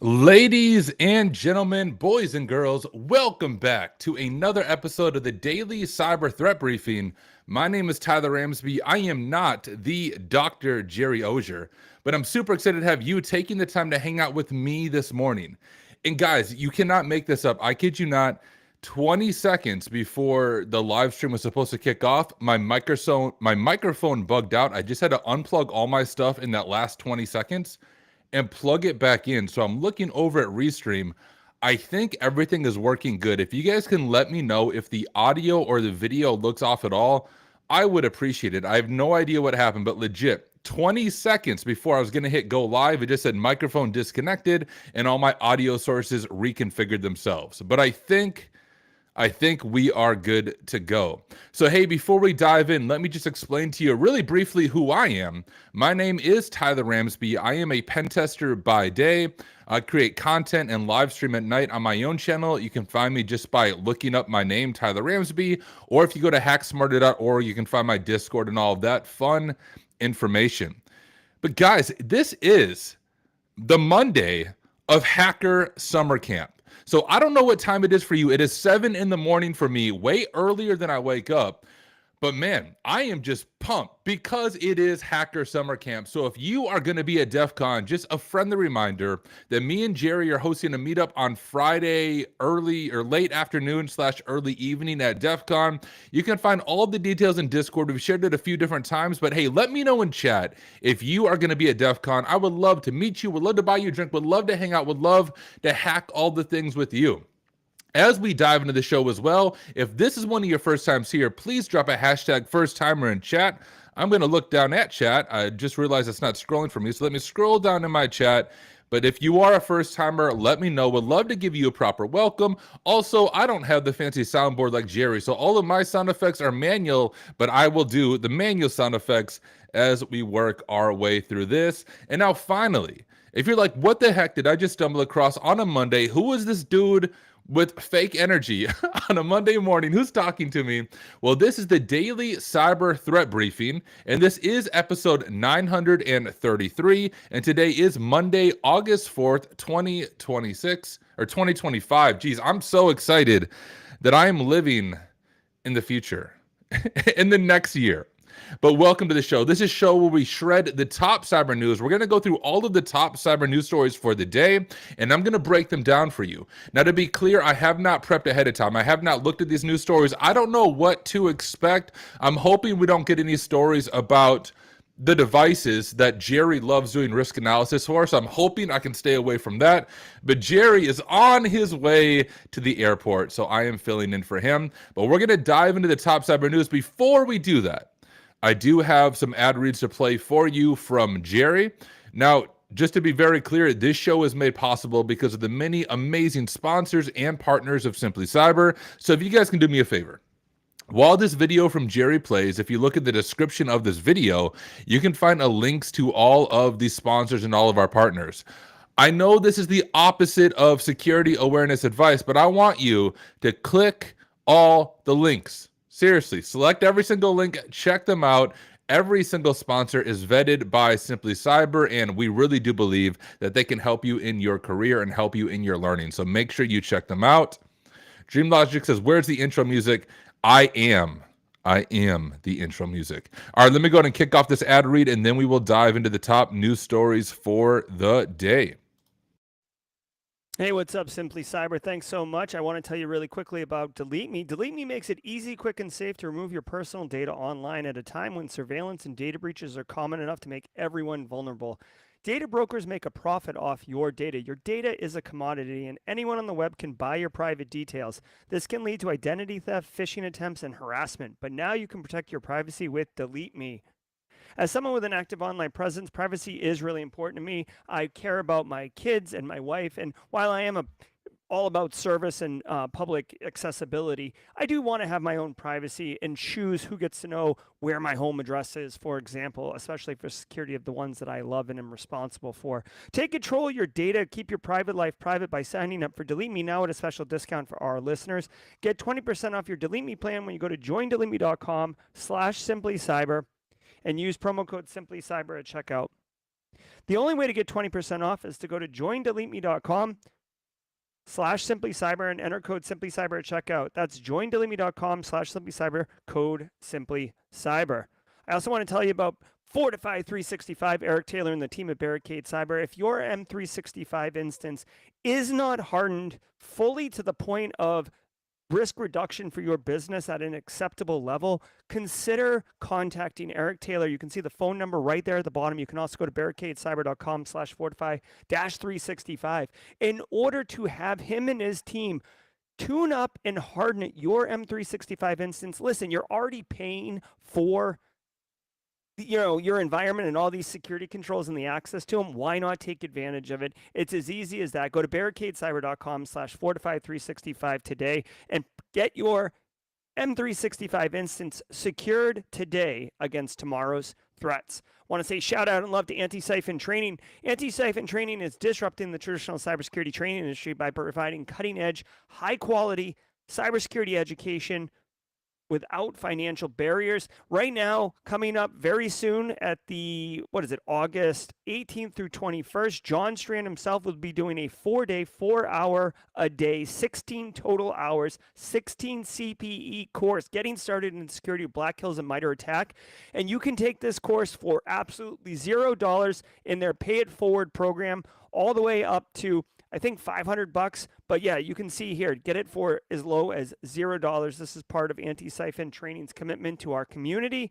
Ladies and gentlemen, boys and girls, welcome back to another episode of the Daily Cyber Threat Briefing. My name is Tyler Ramsby. I am not the Dr. Jerry Auger, but I'm super excited to have you taking the time to hang out with me this morning. And guys, you cannot make this up. I kid you not. 20 seconds before the live stream was supposed to kick off, my microphone bugged out. I just had to unplug all my stuff in that last 20 seconds and plug it back in. So I'm looking over at Restream. I think everything is working good. If you guys can let me know if the audio or the video looks off at all, I would appreciate it. I have no idea what happened, but legit, 20 seconds before I was going to hit go live, it just said microphone disconnected and all my audio sources reconfigured themselves. But I think we are good to go. So hey, before we dive in, let me just explain to you really briefly who I am. My name is Tyler Ramsby. I am a pen tester by day. I create content and live stream at night on my own channel. You can find me just by looking up my name, Tyler Ramsby, or if you go to hacksmarter.org, you can find my Discord and all of that fun information. But guys, this is the Monday of Hacker Summer Camp. So I don't know what time it is for you. It is 7 in the morning for me, way earlier than I wake up. But man, I am just pumped because it is Hacker Summer Camp. So if you are going to be at DEF CON, just a friendly reminder that me and Jerry are hosting a meetup on Friday early or late afternoon / early evening at DEF CON. You can find all the details in Discord. We've shared it a few different times, but hey, let me know in chat if you are going to be at DEF CON. I would love to meet you, would love to buy you a drink, would love to hang out, would love to hack all the things with you. As we dive into the show as well, if this is one of your first times here, please drop a hashtag first timer in chat. I'm going to look down at chat. I just realized it's not scrolling for me, so let me scroll down in my chat. But if you are a first timer, let me know. Would love to give you a proper welcome. Also, I don't have the fancy soundboard like Jerry, so all of my sound effects are manual, but I will do the manual sound effects as we work our way through this. And now finally, if you're like, what the heck did I just stumble across on a Monday? Who is this dude with fake energy on a Monday morning? Who's talking to me? Well, this is the Daily Cyber Threat Briefing, and this is episode 933, and today is Monday, August 4th, 2026, or 2025. Geez, I'm so excited that I am living in the future, in the next year. But welcome to the show. This is a show where we shred the top cyber news. We're going to go through all of the top cyber news stories for the day, and I'm going to break them down for you. Now, to be clear, I have not prepped ahead of time. I have not looked at these news stories. I don't know what to expect. I'm hoping we don't get any stories about the devices that Jerry loves doing risk analysis for, so I'm hoping I can stay away from that. But Jerry is on his way to the airport, so I am filling in for him. But we're going to dive into the top cyber news. Before we do that, I do have some ad reads to play for you from Jerry. Now, just to be very clear, this show is made possible because of the many amazing sponsors and partners of Simply Cyber. So if you guys can do me a favor, while this video from Jerry plays, if you look at the description of this video, you can find links to all of these sponsors and all of our partners. I know this is the opposite of security awareness advice, but I want you to click all the links. Seriously, select every single link, check them out. Every single sponsor is vetted by Simply Cyber, and we really do believe that they can help you in your career and help you in your learning. So make sure you check them out. Dream Logic says, where's the intro music? I am the intro music. All right, let me go ahead and kick off this ad read, and then we will dive into the top news stories for the day. Hey, what's up, Simply Cyber? Thanks so much. I want to tell you really quickly about Delete Me. Delete Me makes it easy, quick, and safe to remove your personal data online at a time when surveillance and data breaches are common enough to make everyone vulnerable. Data brokers make a profit off your data. Your data is a commodity, and anyone on the web can buy your private details. This can lead to identity theft, phishing attempts, and harassment. But now you can protect your privacy with Delete Me. As someone with an active online presence, privacy is really important to me. I care about my kids and my wife, and while I am all about service and public accessibility, I do want to have my own privacy and choose who gets to know where my home address is, for example, especially for security of the ones that I love and am responsible for. Take control of your data, keep your private life private by signing up for Delete Me now at a special discount for our listeners. Get 20% off your Delete Me plan when you go to joindeleteme.com/simplycyber and use promo code SimplyCyber at checkout. The only way to get 20% off is to go to joindeleteme.com/simplycyber and enter code simplycyber at checkout. That's joindeleteme.com/simplycyber, code simplycyber. I also want to tell you about Fortify 365, Eric Taylor and the team at Barricade Cyber. If your M365 instance is not hardened fully to the point of risk reduction for your business at an acceptable level, consider contacting Eric Taylor. You can see the phone number right there at the bottom. You can also go to barricadecyber.com/fortify-365 in order to have him and his team tune up and harden your M365 instance. Listen, you're already paying for your environment and all these security controls and the access to them. Why not take advantage of it? It's as easy as that. Go to barricadecyber.com/fortify365 today and get your M365 instance secured today against tomorrow's threats. Want to say shout out and love to Antisyphon Training. Antisyphon Training is disrupting the traditional cybersecurity training industry by providing cutting edge, high quality cybersecurity education without financial barriers. Right now, coming up very soon at the, August 18th through 21st, John Strand himself will be doing a 4-day, 4-hour-a-day, 16 total hours, 16 CPE course, getting started in security of Black Hills and MITRE ATT&CK. And you can take this course for absolutely $0 in their Pay It Forward program, all the way up to I think $500, but yeah, you can see here, get it for as low as $0. This is part of Antisyphon Training's commitment to our community.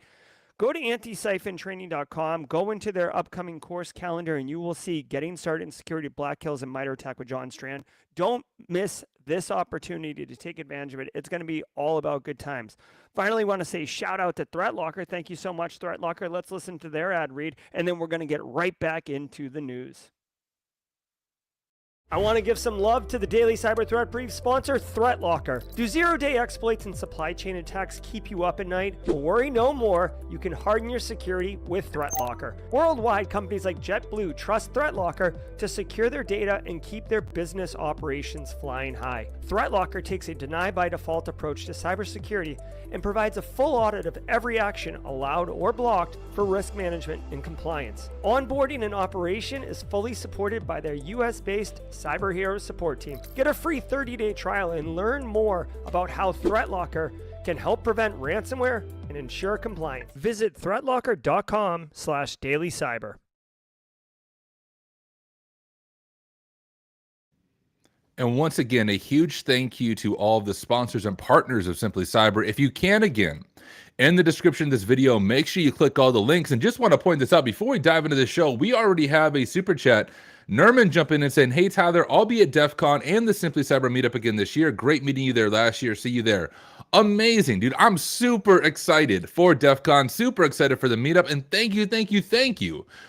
Go to antisyphontraining.com, go into their upcoming course calendar, and you will see Getting Started in Security, Black Hills, and MITRE ATT&CK with John Strand. Don't miss this opportunity to take advantage of it. It's going to be all about good times. Finally, want to say shout out to ThreatLocker. Thank you so much, ThreatLocker. Let's listen to their ad read, and then we're going to get right back into the news. I want to give some love to the Daily Cyber Threat Brief sponsor, ThreatLocker. Do zero-day exploits and supply chain attacks keep you up at night? Well, worry no more. You can harden your security with ThreatLocker. Worldwide, companies like JetBlue trust ThreatLocker to secure their data and keep their business operations flying high. ThreatLocker takes a deny-by-default approach to cybersecurity and provides a full audit of every action allowed or blocked for risk management and compliance. Onboarding and operation is fully supported by their US-based Cyber Heroes support team. Get a free 30-day trial and learn more about how ThreatLocker can help prevent ransomware and ensure compliance. Visit threatlocker.com/dailycyber. And once again, a huge thank you to all of the sponsors and partners of Simply Cyber. If you can, again, in the description of this video, make sure you click all the links. And just want to point this out, before we dive into the show, we already have a super chat. Nerman jumping in and saying, hey, Tyler, I'll be at DEF CON and the Simply Cyber meetup again this year. Great meeting you there last year. See you there. Amazing, dude. I'm super excited for DEF CON, super excited for the meetup. And thank you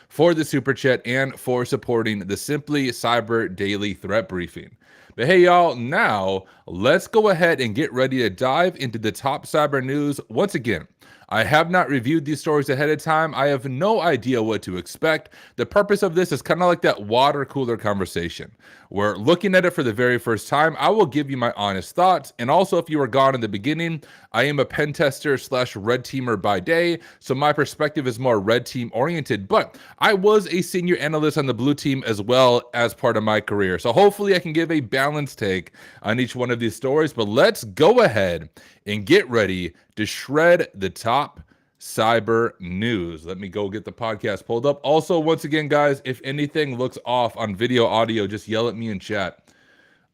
for the super chat and for supporting the Simply Cyber Daily Threat Briefing. But hey, y'all, now let's go ahead and get ready to dive into the top cyber news. Once again, I have not reviewed these stories ahead of time. I have no idea what to expect. The purpose of this is kind of like that water cooler conversation. We're looking at it for the very first time. I will give you my honest thoughts. And also, if you were gone in the beginning, I am a pen tester / red teamer by day. So my perspective is more red team oriented, but I was a senior analyst on the blue team as well as part of my career. So hopefully I can give a balanced take on each one of these stories, but let's go ahead and get ready to shred the top cyber news. Let me go get the podcast pulled up. Also, once again, guys, if anything looks off on video, audio, just yell at me in chat.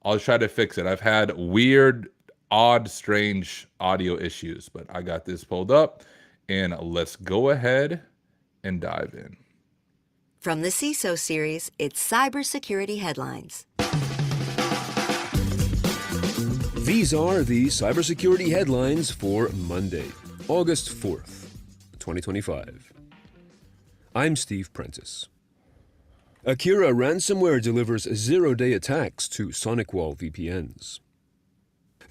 I'll try to fix it. I've had weird, odd, strange audio issues, but I got this pulled up, and let's go ahead and dive in. From the CISO series, it's cybersecurity headlines. These are the cybersecurity headlines for Monday, August 4th, 2025. I'm Steve Prentice. Akira ransomware delivers zero-day attacks to SonicWall VPNs.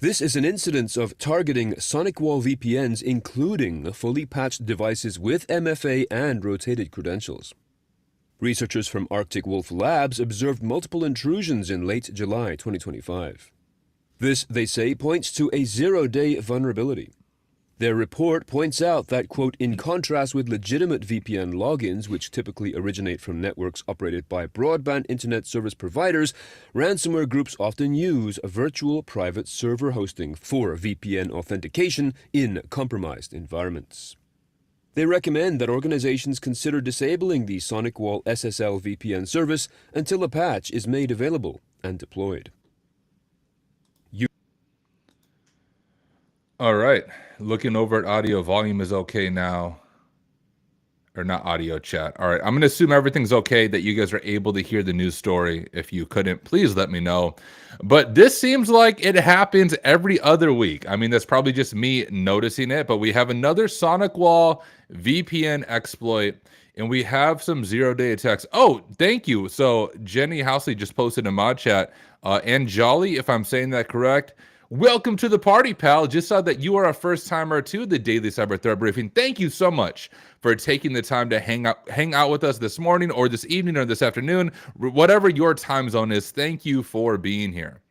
This is an incidence of targeting SonicWall VPNs, including fully patched devices with MFA and rotated credentials. Researchers from Arctic Wolf Labs observed multiple intrusions in late July 2025. This, they say, points to a zero-day vulnerability. Their report points out that, quote, in contrast with legitimate VPN logins, which typically originate from networks operated by broadband internet service providers, ransomware groups often use a virtual private server hosting for VPN authentication in compromised environments. They recommend that organizations consider disabling the SonicWall SSL VPN service until a patch is made available and deployed. All right. Looking over at audio, volume is okay now. Or not audio, chat. All right. I'm going to assume everything's okay, that you guys are able to hear the news story. If you couldn't, please let me know. But this seems like it happens every other week. I mean, that's probably just me noticing it, but we have another SonicWall VPN exploit, and we have some zero-day attacks. Oh, thank you. So Jenny Housley just posted in mod chat, and Jolly, if I'm saying that correct, welcome to the party, pal. Just saw that you are a first-timer to the Daily Cyber Threat Briefing. Thank you so much for taking the time to hang out with us this morning or this evening or this afternoon, whatever your time zone is. Thank you for being here.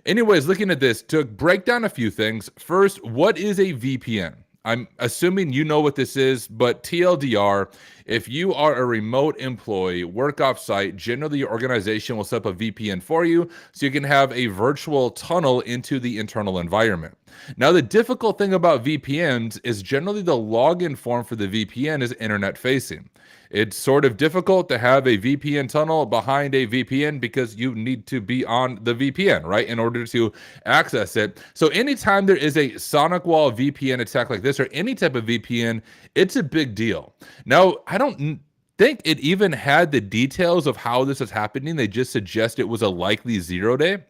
Anyways, looking at this, to break down a few things. First, what is a VPN? I'm assuming you know what this is, but TLDR, if you are a remote employee, work off-site, generally your organization will set up a VPN for you so you can have a virtual tunnel into the internal environment. Now, the difficult thing about VPNs is generally the login form for the VPN is internet-facing. It's sort of difficult to have a VPN tunnel behind a VPN because you need to be on the VPN, right, in order to access it. So anytime there is a SonicWall VPN attack like this or any type of VPN, it's a big deal. Now, I don't think it even had the details of how this is happening. They just suggest it was a likely zero-day.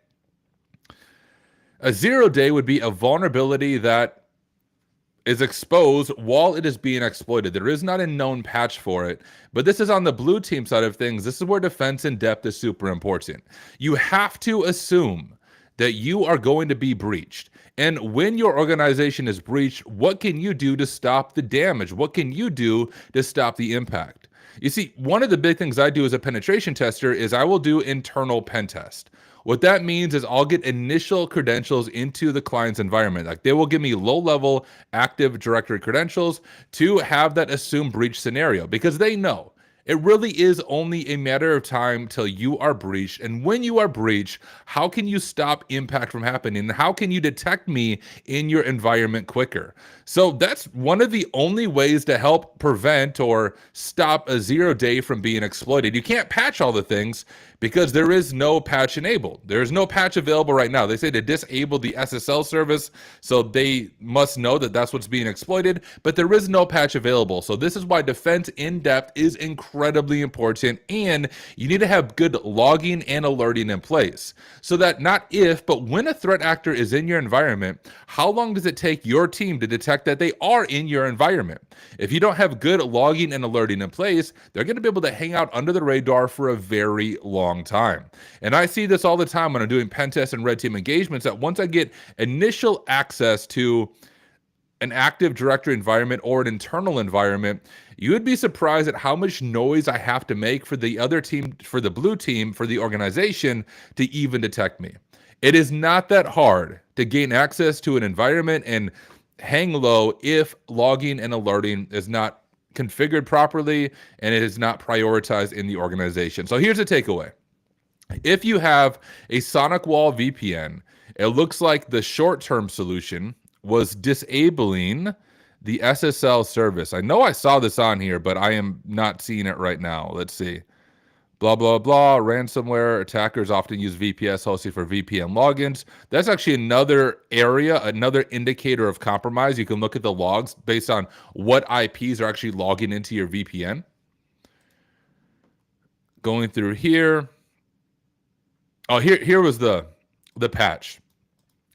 A zero-day would be a vulnerability that is exposed while it is being exploited. There is not a known patch for it, but this is on the blue team side of things. This is where defense in depth is super important. You have to assume that you are going to be breached. And when your organization is breached, what can you do to stop the damage? What can you do to stop the impact? You see, one of the big things I do as a penetration tester is I will do internal pen test. What that means is I'll get initial credentials into the client's environment. Like they will give me low-level Active Directory credentials to have that assumed breach scenario because they know it really is only a matter of time till you are breached. And when you are breached, how can you stop impact from happening? How can you detect me in your environment quicker? So that's one of the only ways to help prevent or stop a zero-day from being exploited. You can't patch all the things because there is no patch enabled. There's no patch available right now. They say to disable the SSL service, so they must know that that's what's being exploited, but there is no patch available. So this is why defense in depth is incredibly important, and you need to have good logging and alerting in place so that not if, but when a threat actor is in your environment, how long does it take your team to detect that they are in your environment? If you don't have good logging and alerting in place, they're going to be able to hang out under the radar for a very long time. And I see this all the time when I'm doing pen tests and red team engagements, that once I get initial access to an Active Directory environment or an internal environment, you would be surprised at how much noise I have to make for the other team, for the blue team, for the organization to even detect me. It is not that hard to gain access to an environment and hang low if logging and alerting is not configured properly and it is not prioritized in the organization. So here's a takeaway. If you have a SonicWall VPN, it looks like the short-term solution was disabling the SSL service. I know I saw this on here, but I am not seeing it right now. Let's see. Blah, blah, blah. Ransomware attackers often use VPS hosting for VPN logins. That's actually another area, another indicator of compromise. You can look at the logs based on what IPs are actually logging into your VPN. Going through here. Oh, here was the patch.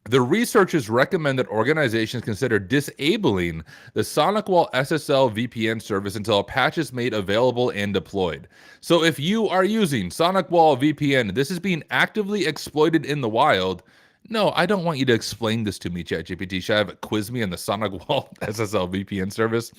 The researchers recommend that organizations consider disabling the SonicWall SSL VPN service until a patch is made available and deployed. So if you are using SonicWall VPN, this is being actively exploited in the wild, No, I don't want you to explain this to me, ChatGPT. Should I have it quiz me in the SonicWall SSL VPN service?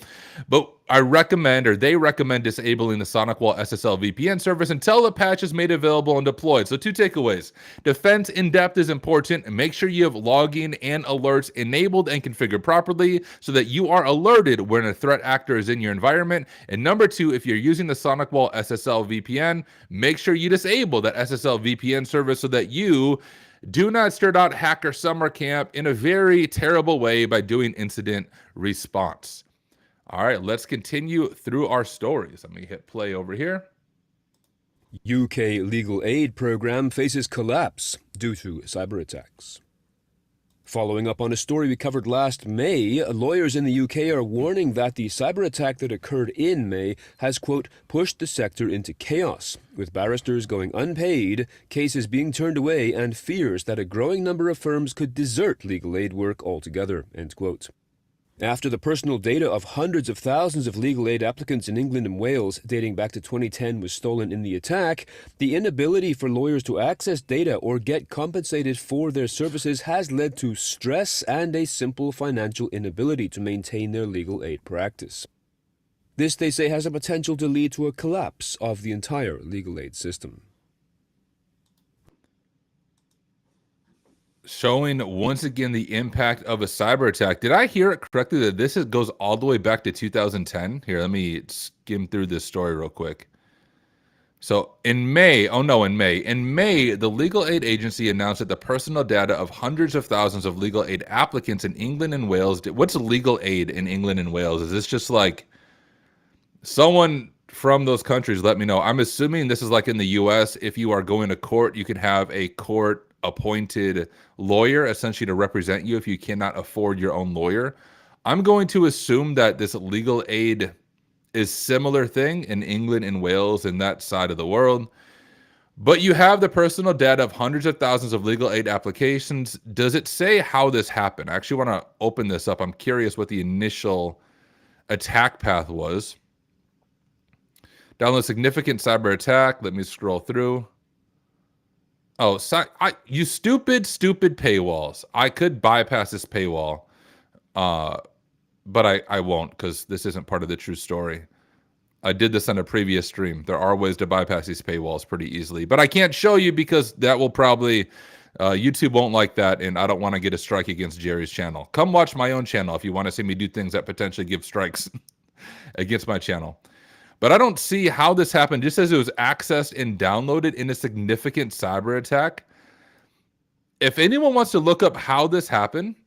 But I recommend, or they recommend, disabling the SonicWall SSL VPN service until the patch is made available and deployed. So 2 takeaways. Defense in depth is important. Make sure you have logging and alerts enabled and configured properly so that you are alerted when a threat actor is in your environment. And number 2, if you're using the SonicWall SSL VPN, make sure you disable that SSL VPN service so that you do not start out hacker summer camp in a very terrible way by doing incident response. All right, let's continue through our stories. Let me hit play over here. UK legal aid program faces collapse due to cyber attacks. Following up on a story we covered last May, lawyers in the UK are warning that the cyber attack that occurred in May has, quote, pushed the sector into chaos, with barristers going unpaid, cases being turned away, and fears that a growing number of firms could desert legal aid work altogether, end quote. After the personal data of hundreds of thousands of legal aid applicants in England and Wales dating back to 2010 was stolen in the attack, the inability for lawyers to access data or get compensated for their services has led to stress and a simple financial inability to maintain their legal aid practice. This, they say, has a potential to lead to a collapse of the entire legal aid system. Showing once again the impact of a cyber attack. Did I hear it correctly that this goes all the way back to 2010? Here, let me skim through this story real quick. So in May, the Legal Aid Agency announced that the personal data of hundreds of thousands of legal aid applicants in England and Wales. What's legal aid in England and Wales? Is this just like someone from those countries? Let me know. I'm assuming this is like in the US. If you are going to court, you can have a court appointed lawyer essentially to represent you if you cannot afford your own lawyer. I'm going to assume that this legal aid is similar thing in England and Wales and that side of the world. But you have the personal data of hundreds of thousands of legal aid applications. Does it say how this happened? I actually want to open this up. I'm curious what the initial attack path was. Download significant cyber attack. Let me scroll through. Oh, you stupid paywalls. I could bypass this paywall, but I won't because this isn't part of the true story. I did this on a previous stream. There are ways to bypass these paywalls pretty easily, but I can't show you because that will probably, YouTube won't like that, and I don't want to get a strike against Jerry's channel. Come watch my own channel if you want to see me do things that potentially give strikes against my channel. But I don't see how this happened. It just says it was accessed and downloaded in a significant cyber attack. If anyone wants to look up how this happened,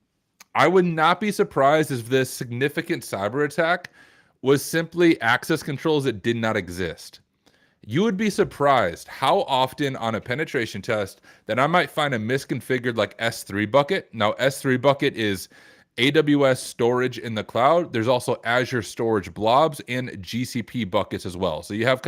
I would not be surprised if this significant cyber attack was simply access controls that did not exist. You would be surprised how often on a penetration test that I might find a misconfigured like S3 bucket. Now, S3 bucket is AWS storage in the cloud. There's also Azure storage blobs and GCP buckets as well. So you have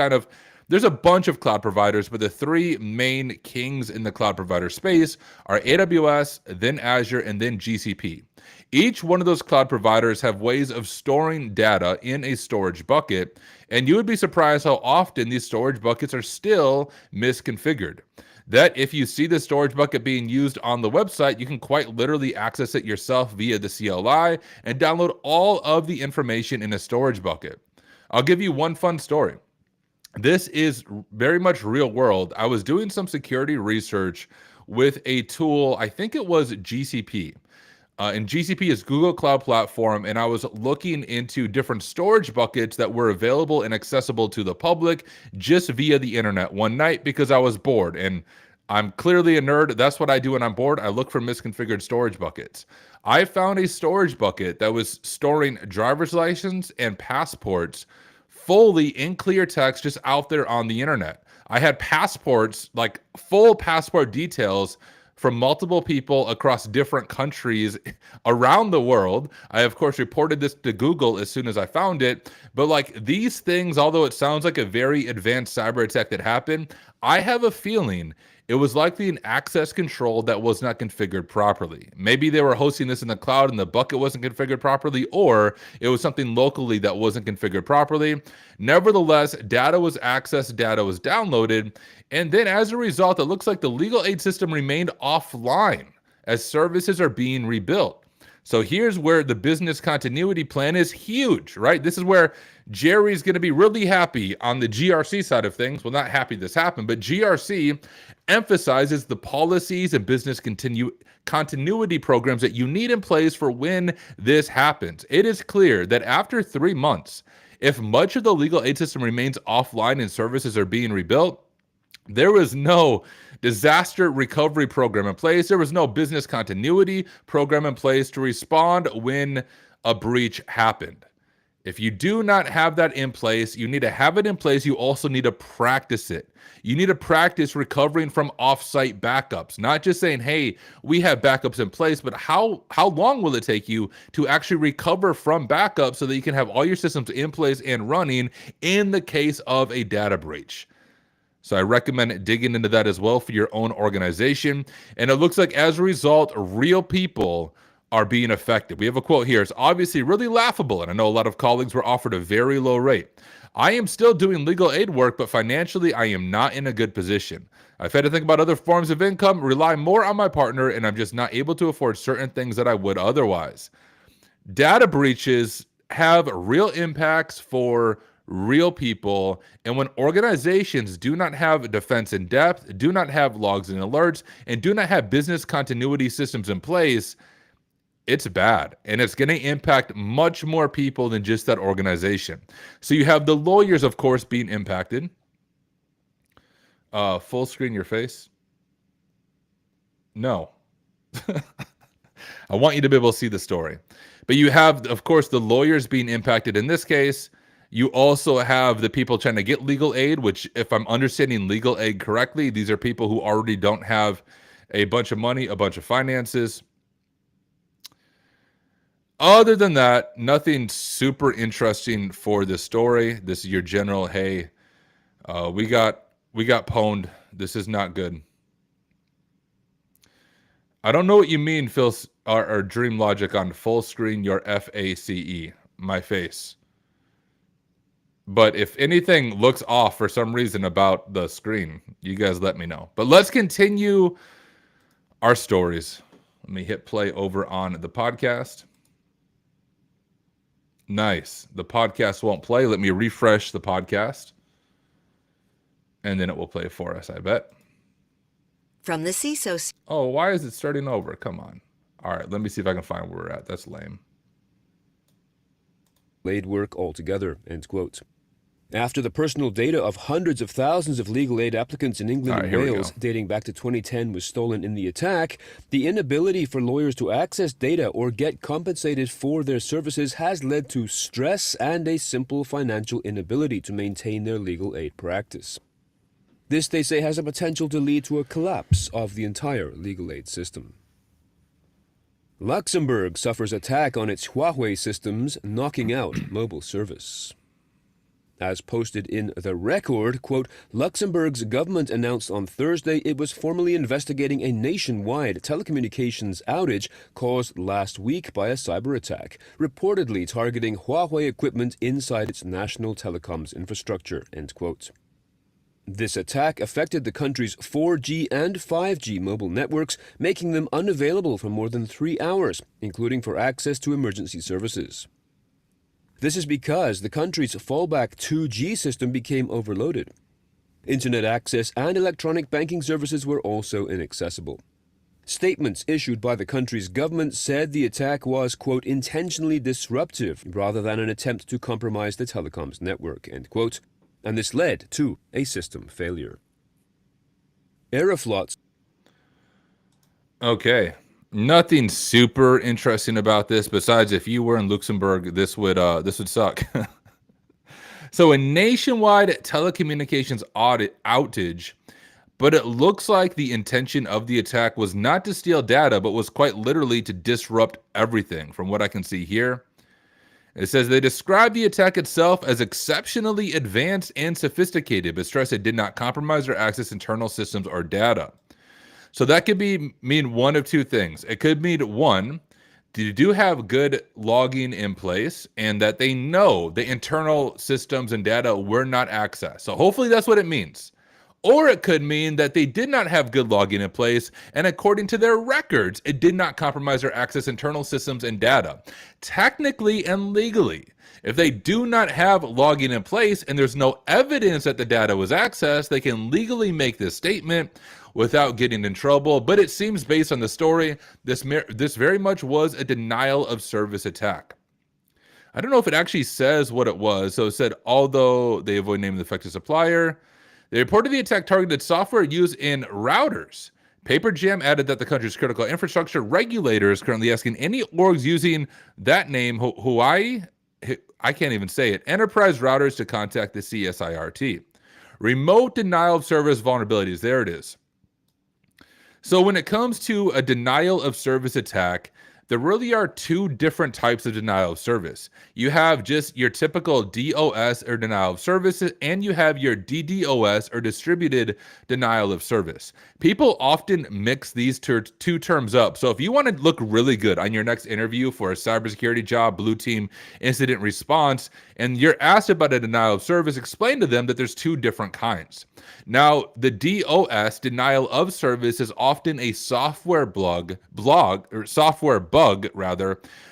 there's a bunch of cloud providers, but the 3 main kings in the cloud provider space are AWS, then Azure, and then GCP. Each one of those cloud providers have ways of storing data in a storage bucket, and you would be surprised how often these storage buckets are still misconfigured. That if you see the storage bucket being used on the website, you can quite literally access it yourself via the CLI and download all of the information in a storage bucket. I'll give you one fun story. This is very much real world. I was doing some security research with a tool, I think it was GCP. And GCP is Google Cloud Platform, and I was looking into different storage buckets that were available and accessible to the public just via the internet one night because I was bored. And I'm clearly a nerd. That's what I do when I'm bored. I look for misconfigured storage buckets. I found a storage bucket that was storing driver's license and passports fully in clear text just out there on the internet. I had passports, like full passport details from multiple people across different countries around the world. I, of course, reported this to Google as soon as I found it. But like these things, although it sounds like a very advanced cyber attack that happened, I have a feeling it was likely an access control that was not configured properly. Maybe they were hosting this in the cloud and the bucket wasn't configured properly, or it was something locally that wasn't configured properly. Nevertheless, data was accessed, data was downloaded, and then as a result, it looks like the legal aid system remained offline as services are being rebuilt. So here's where the business continuity plan is huge, right? This is where Jerry's going to be really happy on the GRC side of things. Well, not happy this happened, but GRC emphasizes the policies and business continuity programs that you need in place for when this happens. It is clear that after 3 months, if much of the legal aid system remains offline and services are being rebuilt, there was no disaster recovery program in place. There was no business continuity program in place to respond when a breach happened. If you do not have that in place, you need to have it in place. You also need to practice it. You need to practice recovering from offsite backups, not just saying, hey, we have backups in place, but how long will it take you to actually recover from backups so that you can have all your systems in place and running in the case of a data breach? So I recommend digging into that as well for your own organization. And it looks like as a result, real people are being affected. We have a quote here. It's obviously really laughable, and I know a lot of colleagues were offered a very low rate. I am still doing legal aid work, but financially I am not in a good position. I've had to think about other forms of income, rely more on my partner, and I'm just not able to afford certain things that I would otherwise. Data breaches have real impacts for real people, and when organizations do not have defense in depth, do not have logs and alerts, and do not have business continuity systems in place, it's bad, and it's going to impact much more people than just that organization. So you have the lawyers, of course, being impacted. Full screen your face. No. I want you to be able to see the story. But you have, of course, the lawyers being impacted in this case. You also have the people trying to get legal aid, which, if I'm understanding legal aid correctly, these are people who already don't have a bunch of money, a bunch of finances. Other than that, nothing super interesting for this story. This is your general, hey, we got pwned. This is not good. I don't know what you mean, Phil, or Dream Logic on full screen your FACE, my face. But if anything looks off for some reason about the screen, you guys let me know. But let's continue our stories. Let me hit play over on the podcast. Nice. The podcast won't play. Let me refresh the podcast. And then it will play for us, I bet. From the CISO. Oh, why is it starting over? Come on. All right, let me see if I can find where we're at. That's lame. Aid work altogether, end quote. After the personal data of hundreds of thousands of legal aid applicants in England and Wales dating back to 2010 was stolen in the attack, the inability for lawyers to access data or get compensated for their services has led to stress and a simple financial inability to maintain their legal aid practice. This, they say, has a potential to lead to a collapse of the entire legal aid system. Luxembourg suffers attack on its Huawei systems, knocking out mobile service. As posted in The Record, quote, Luxembourg's government announced on Thursday it was formally investigating a nationwide telecommunications outage caused last week by a cyber attack, reportedly targeting Huawei equipment inside its national telecoms infrastructure, end quote. This attack affected the country's 4G and 5G mobile networks, making them unavailable for more than 3 hours, including for access to emergency services. This is because the country's fallback 2G system became overloaded. Internet access and electronic banking services were also inaccessible. Statements issued by the country's government said the attack was, quote, intentionally disruptive rather than an attempt to compromise the telecoms network, end quote, and this led to a system failure. Aeroflot. Okay. Nothing super interesting about this besides if you were in Luxembourg, this would suck. So a nationwide telecommunications outage, but it looks like the intention of the attack was not to steal data, but was quite literally to disrupt everything from what I can see here. It says they described the attack itself as exceptionally advanced and sophisticated, but stress it did not compromise or access internal systems or data. So that could mean one of two things. It could mean, one, you do have good logging in place and that they know the internal systems and data were not accessed. So hopefully that's what it means. Or it could mean that they did not have good logging in place, and according to their records, it did not compromise or access internal systems and data. Technically and legally, if they do not have logging in place and there's no evidence that the data was accessed, they can legally make this statement without getting in trouble. But it seems, based on the story, this very much was a denial of service attack. I don't know if it actually says what it was. So it said, although they avoid naming the affected supplier, they reported the attack targeted software used in routers. Paperjam added that the country's critical infrastructure regulator is currently asking any orgs using that name, Hawaii, I can't even say it, enterprise routers to contact the CSIRT. Remote denial of service vulnerabilities. There it is. So when it comes to a denial of service attack, there really are two different types of denial of service. You have just your typical DOS or denial of service, and you have your DDoS or distributed denial of service. People often mix these two terms up. So if you want to look really good on your next interview for a cybersecurity job, blue team incident response, and you're asked about a denial of service, explain to them that there's two different kinds. Now, the DOS, denial of service, is often a software bug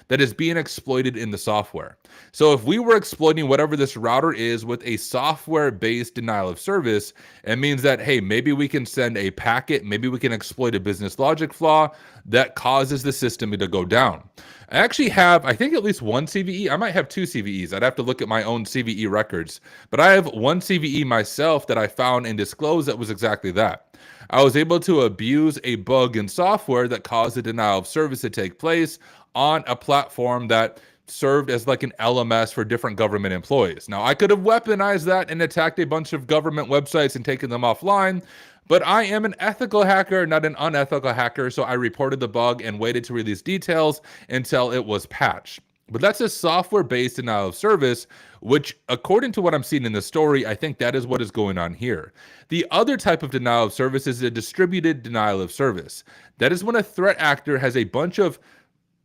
that is being exploited in the software. So if we were exploiting whatever this router is with a software-based denial of service, it means that, hey, maybe we can send a packet, maybe we can exploit a business logic flaw that causes the system to go down. I actually have, I think, at least one CVE. I might have two CVEs. I'd have to look at my own CVE records. But I have one CVE myself that I found and disclosed that was exactly that. I was able to abuse a bug in software that caused a denial of service to take place on a platform that served as like an LMS for different government employees. Now, I could have weaponized that and attacked a bunch of government websites and taken them offline, but I am an ethical hacker, not an unethical hacker, so I reported the bug and waited to release details until it was patched. But that's a software-based denial of service, which, according to what I'm seeing in the story, I think that is what is going on here. The other type of denial of service is a distributed denial of service. That is when a threat actor has a bunch of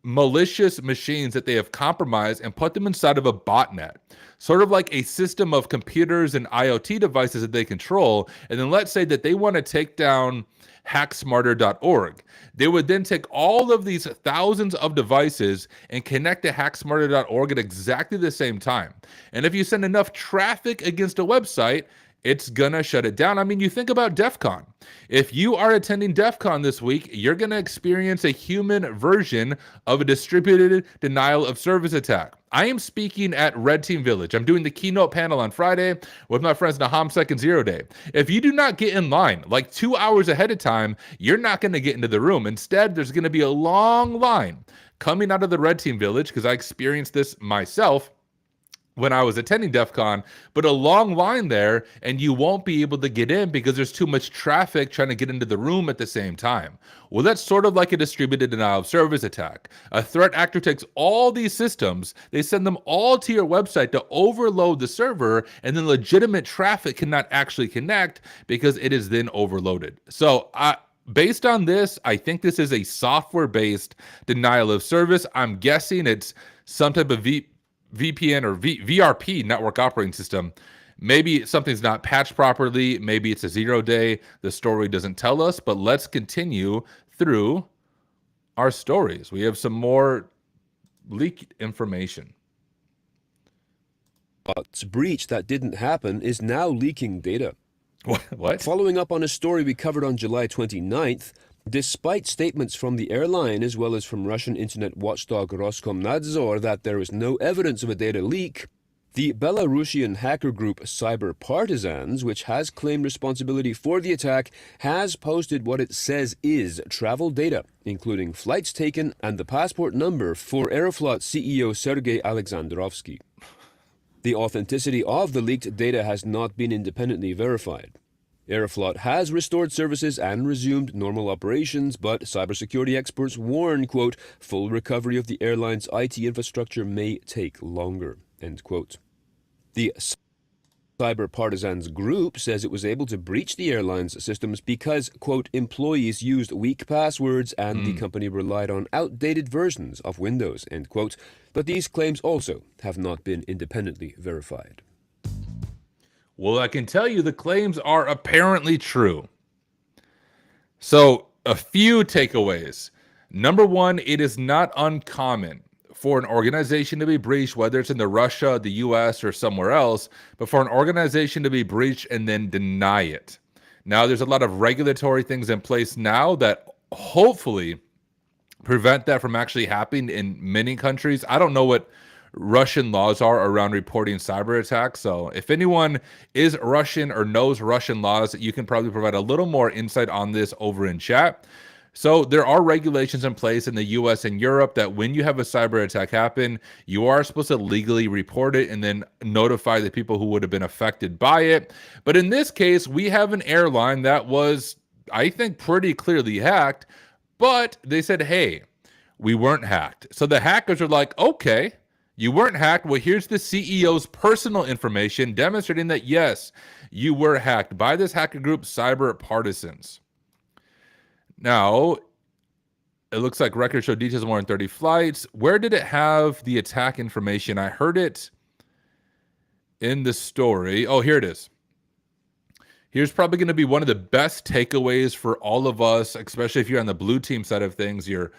malicious machines that they have compromised and put them inside of a botnet, sort of like a system of computers and IoT devices that they control. And then let's say that they want to take down hacksmarter.org. They would then take all of these thousands of devices and connect to hacksmarter.org at exactly the same time. And if you send enough traffic against a website, it's gonna shut it down. I mean, you think about DEF CON. If you are attending DEF CON this week, you're gonna experience a human version of a distributed denial of service attack. I am speaking at Red Team Village. I'm doing the keynote panel on Friday with my friends NahamSec and Zero Day. If you do not get in line like 2 hours ahead of time, you're not gonna get into the room. Instead, there's gonna be a long line coming out of the Red Team Village, because I experienced this myself when I was attending DEF CON, but a long line there, and you won't be able to get in because there's too much traffic trying to get into the room at the same time. Well, that's sort of like a distributed denial of service attack. A threat actor takes all these systems, they send them all to your website to overload the server, and then legitimate traffic cannot actually connect because it is then overloaded. So based on this, I think this is a software-based denial of service. I'm guessing it's some type of VPN or VRP, network operating system. Maybe something's not patched properly. Maybe it's a 0 day. The story doesn't tell us, but let's continue through our stories. We have some more leaked information. But breach that didn't happen is now leaking data. What? Following up on a story we covered on July 29th, despite statements from the airline as well as from Russian internet watchdog Roskomnadzor that there is no evidence of a data leak, the Belarusian hacker group Cyber Partisans, which has claimed responsibility for the attack, has posted what it says is travel data, including flights taken and the passport number for Aeroflot CEO Sergei Alexandrovsky. The authenticity of the leaked data has not been independently verified. Aeroflot has restored services and resumed normal operations, but cybersecurity experts warn, quote, full recovery of the airline's IT infrastructure may take longer, end quote. The Cyber Partisans group says it was able to breach the airline's systems because, quote, employees used weak passwords and the company relied on outdated versions of Windows, end quote. But these claims also have not been independently verified. Well, I can tell you the claims are apparently true. So, a few takeaways. Number one, it is not uncommon for an organization to be breached, whether it's in the Russia, the US, or somewhere else, but for an organization to be breached and then deny it. Now, there's a lot of regulatory things in place now that hopefully prevent that from actually happening in many countries. I don't know what Russian laws are around reporting cyber attacks. So if anyone is Russian or knows Russian laws, you can probably provide a little more insight on this over in chat. So there are regulations in place in the US and Europe that when you have a cyber attack happen, you are supposed to legally report it and then notify the people who would have been affected by it. But in this case, we have an airline that was, I think, pretty clearly hacked, but they said, hey, we weren't hacked. So the hackers are like, okay, you weren't hacked. Well, here's the CEO's personal information demonstrating that, yes, you were hacked by this hacker group, Cyber Partisans. Now, it looks like records show details of more than 30 flights. Where did it have the attack information? I heard it in the story. Oh, here it is. Here's probably going to be one of the best takeaways for all of us, especially if you're on the blue team side of things. You're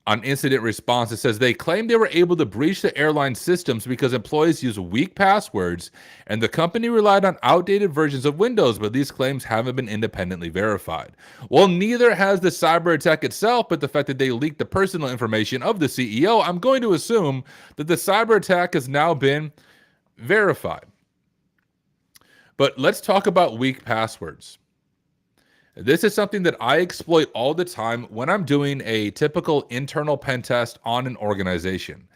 on incident response. It says they claim they were able to breach the airline systems because employees use weak passwords and the company relied on outdated versions of Windows, but these claims haven't been independently verified. Well, neither has the cyber attack itself, but the fact that they leaked the personal information of the CEO, I'm going to assume that the cyber attack has now been verified. But let's talk about weak passwords. This is something that I exploit all the time when I'm doing a typical internal pen test on an organization.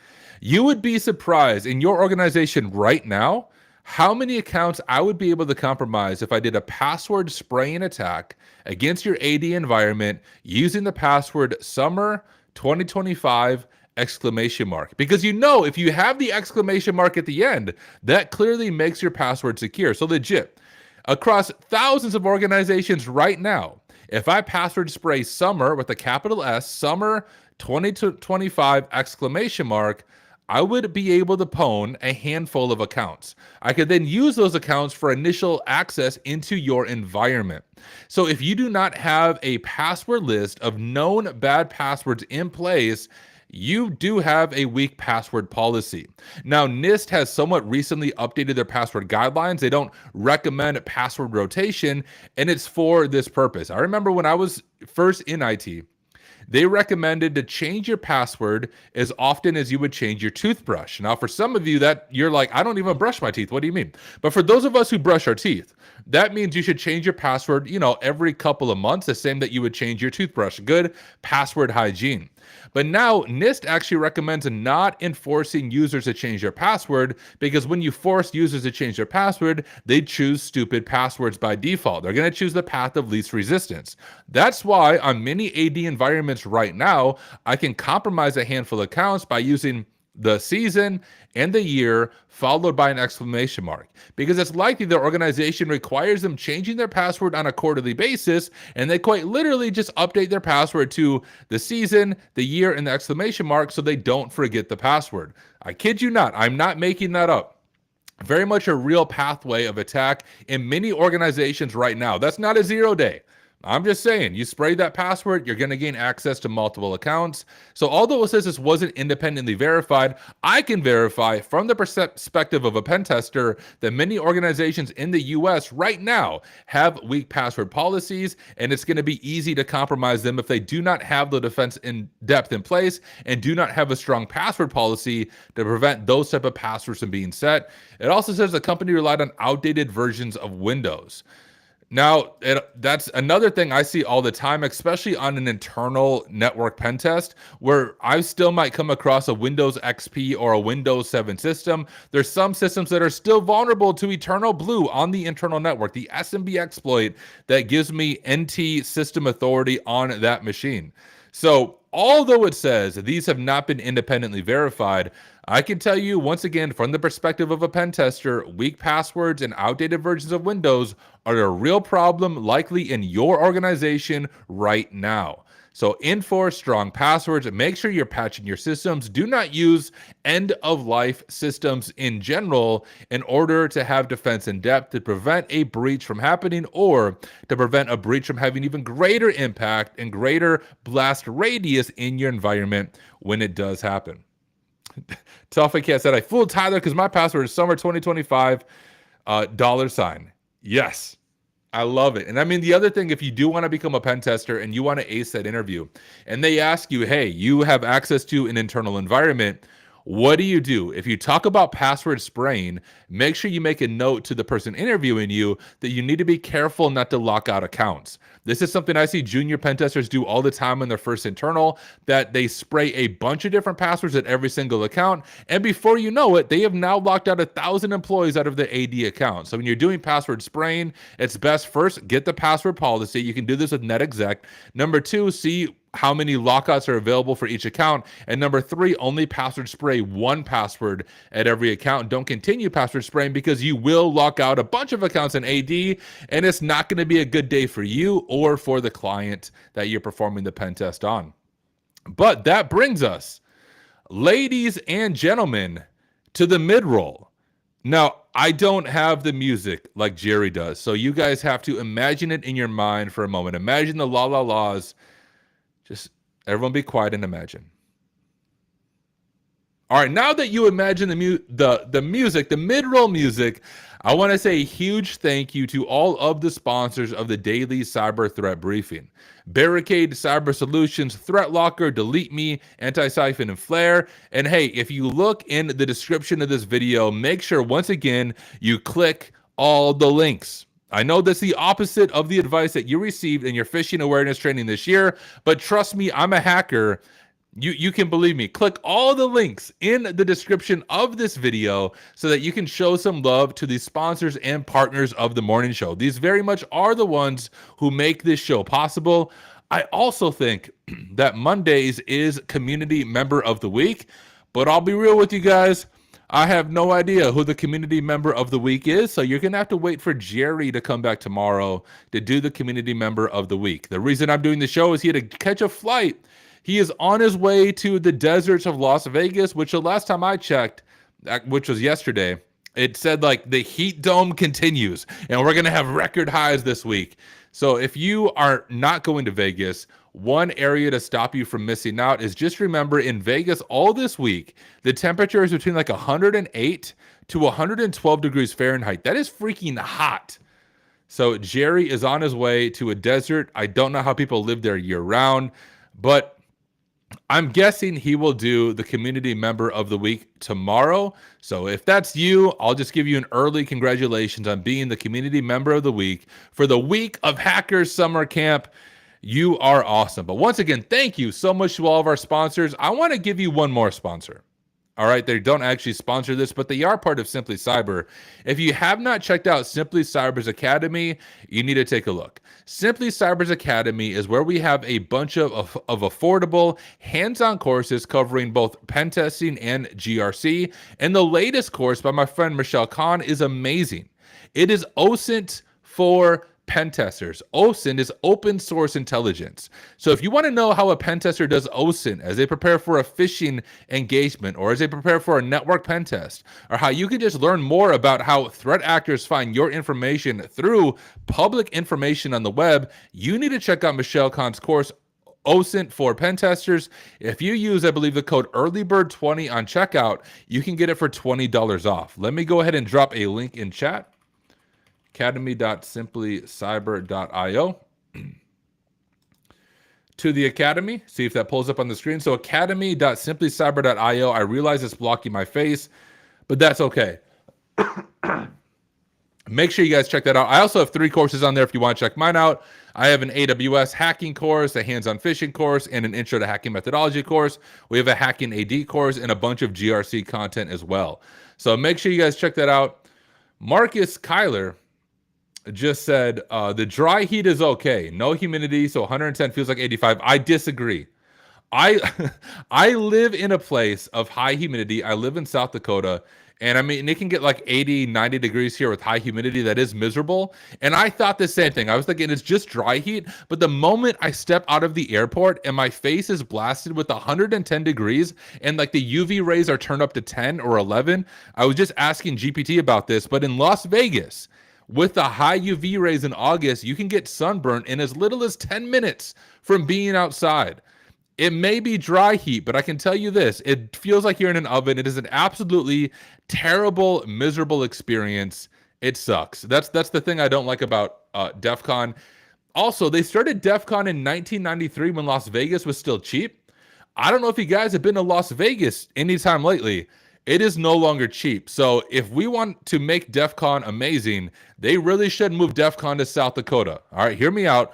You would be surprised in your organization right now how many accounts I would be able to compromise if I did a password spraying attack against your AD environment using the password summer 2025 ! Because you know, if you have the exclamation mark at the end, that clearly makes your password secure. So legit, across thousands of organizations right now, if I password spray summer with a capital S, summer 2025 ! I would be able to pwn a handful of accounts. I could then use those accounts for initial access into your environment. So if you do not have a password list of known bad passwords in place, you do have a weak password policy. Now, NIST has somewhat recently updated their password guidelines. They don't recommend password rotation, and it's for this purpose. I remember when I was first in IT, they recommended to change your password as often as you would change your toothbrush. Now, for some of you that you're like, I don't even brush my teeth. What do you mean? But for those of us who brush our teeth, that means you should change your password, every couple of months, the same that you would change your toothbrush. Good password hygiene. But now NIST actually recommends not enforcing users to change their password, because when you force users to change their password, they choose stupid passwords by default. They're going to choose the path of least resistance. That's why on many AD environments right now, I can compromise a handful of accounts by using the season and the year followed by an exclamation mark, because it's likely their organization requires them changing their password on a quarterly basis, and they quite literally just update their password to the season, the year, and the exclamation mark so they don't forget the password. I kid you not, I'm not making that up. Very much a real pathway of attack in many organizations right now. That's not a 0 day. I'm just saying, you spray that password, you're going to gain access to multiple accounts. So although it says this wasn't independently verified, I can verify from the perspective of a pen tester that many organizations in the US right now have weak password policies, and it's going to be easy to compromise them if they do not have the defense in depth in place and do not have a strong password policy to prevent those type of passwords from being set. It also says the company relied on outdated versions of Windows. Now, that's another thing I see all the time, especially on an internal network pen test, where I still might come across a Windows XP or a Windows 7 system. There's some systems that are still vulnerable to Eternal Blue on the internal network, the SMB exploit that gives me NT system authority on that machine. So although it says these have not been independently verified, I can tell you once again, from the perspective of a pen tester, weak passwords and outdated versions of Windows are a real problem likely in your organization right now. So enforce strong passwords. Make sure you're patching your systems. Do not use end-of-life systems in general in order to have defense in depth to prevent a breach from happening or to prevent a breach from having even greater impact and greater blast radius in your environment when it does happen. Toughy Cat said, I fooled Tyler because my password is summer 2025 $. Yes. I love it. And I mean, the other thing, if you do want to become a pen tester and you want to ace that interview and they ask you, hey, you have access to an internal environment, what do you do? If you talk about password spraying, make sure you make a note to the person interviewing you that you need to be careful not to lock out accounts. This is something I see junior pen testers do all the time in their first internal, that they spray a bunch of different passwords at every single account. And before you know it, they have now locked out 1,000 employees out of the AD account. So when you're doing password spraying, it's best first, get the password policy. You can do this with NetExec. Number two, see how many lockouts are available for each account. And number three, only password spray one password at every account. Don't continue password spraying because you will lock out a bunch of accounts in AD, and it's not going to be a good day for you or for the client that you're performing the pen test on. But that brings us, ladies and gentlemen, to the mid-roll. Now, I don't have the music like Jerry does, so you guys have to imagine it in your mind for a moment. Imagine the la la la's. Just everyone be quiet and imagine. All right, now that you imagine the music, the mid-roll music, I want to say a huge thank you to all of the sponsors of the daily cyber threat briefing. Barricade, Cyber Solutions, Threat Locker, Delete Me, Antisyphon, and Flare. And hey, if you look in the description of this video, make sure once again you click all the links. I know that's the opposite of the advice that you received in your phishing awareness training this year, but trust me, I'm a hacker. You can believe me. Click all the links in the description of this video so that you can show some love to the sponsors and partners of the morning show. These very much are the ones who make this show possible. I also think that Mondays is Community Member of the Week, but I'll be real with you guys. I have no idea who the Community Member of the Week is, so you're going to have to wait for Jerry to come back tomorrow to do the Community Member of the Week. The reason I'm doing the show is he had to catch a flight. He is on his way to the deserts of Las Vegas, which the last time I checked, which was yesterday, it said like the heat dome continues, and we're going to have record highs this week. So if you are not going to Vegas, one area to stop you from missing out is just remember in Vegas all this week, the temperature is between like 108 to 112 degrees Fahrenheit. That is freaking hot. So Jerry is on his way to a desert. I don't know how people live there year round, but I'm guessing he will do the Community Member of the Week tomorrow. So if that's you, I'll just give you an early congratulations on being the Community Member of the Week for the week of Hackers Summer Camp. You are awesome. But once again, thank you so much to all of our sponsors. I want to give you one more sponsor. All right, they don't actually sponsor this, but they are part of Simply Cyber. If you have not checked out Simply Cyber's Academy, you need to take a look. Simply Cyber's Academy is where we have a bunch of affordable, hands-on courses covering both pen testing and GRC. And the latest course by my friend Michelle Kahn is amazing. It is OSINT for pen testers. OSINT is open source intelligence. So if you want to know how a pen tester does OSINT as they prepare for a phishing engagement or as they prepare for a network pen test, or how you can just learn more about how threat actors find your information through public information on the web, you need to check out Michelle Kahn's course, OSINT for pen testers. If you use, I believe, the code EARLYBIRD20 on checkout, you can get it for $20 off. Let me go ahead and drop a link in chat. Academy.simplycyber.io to the Academy. See if that pulls up on the screen. So academy.simplycyber.io. I realize it's blocking my face, but that's okay. Make sure you guys check that out. I also have 3 courses on there if you want to check mine out. I have an AWS hacking course, a hands-on phishing course, and an intro to hacking methodology course. We have a hacking AD course and a bunch of GRC content as well. So make sure you guys check that out. Marcus Kyler just said, the dry heat is okay. No humidity, so 110 feels like 85. I disagree. I live in a place of high humidity. I live in South Dakota, And I mean, it can get like 80, 90 degrees here with high humidity. That is miserable. And I thought the same thing. I was thinking it's just dry heat. But the moment I step out of the airport and my face is blasted with 110 degrees and like the UV rays are turned up to 10 or 11, I was just asking GPT about this. But in Las Vegas, with the high UV rays in August, you can get sunburnt in as little as 10 minutes from being outside. It may be dry heat, but I can tell you this, it feels like you're in an oven. It is an absolutely terrible, miserable experience. It sucks. That's the thing I don't like about DEF CON. Also, they started DEF CON in 1993 when Las Vegas was still cheap. I don't know if you guys have been to Las Vegas anytime lately. It is no longer cheap. So if we want to make DEF CON amazing, they really should move DEF CON to South Dakota. All right, hear me out.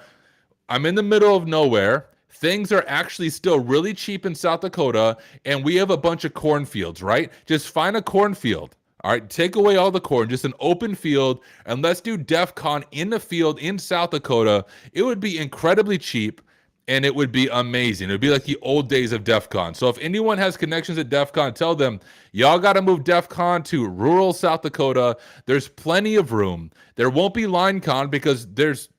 I'm in the middle of nowhere. Things are actually still really cheap in South Dakota, and we have a bunch of cornfields, right? Just find a cornfield. All right, take away all the corn, just an open field, and let's do DEF CON in the field in South Dakota. It would be incredibly cheap, and it would be amazing. It would be like the old days of DEF CON. So if anyone has connections at DEF CON, tell them, y'all got to move DEF CON to rural South Dakota. There's plenty of room. There won't be line con because there's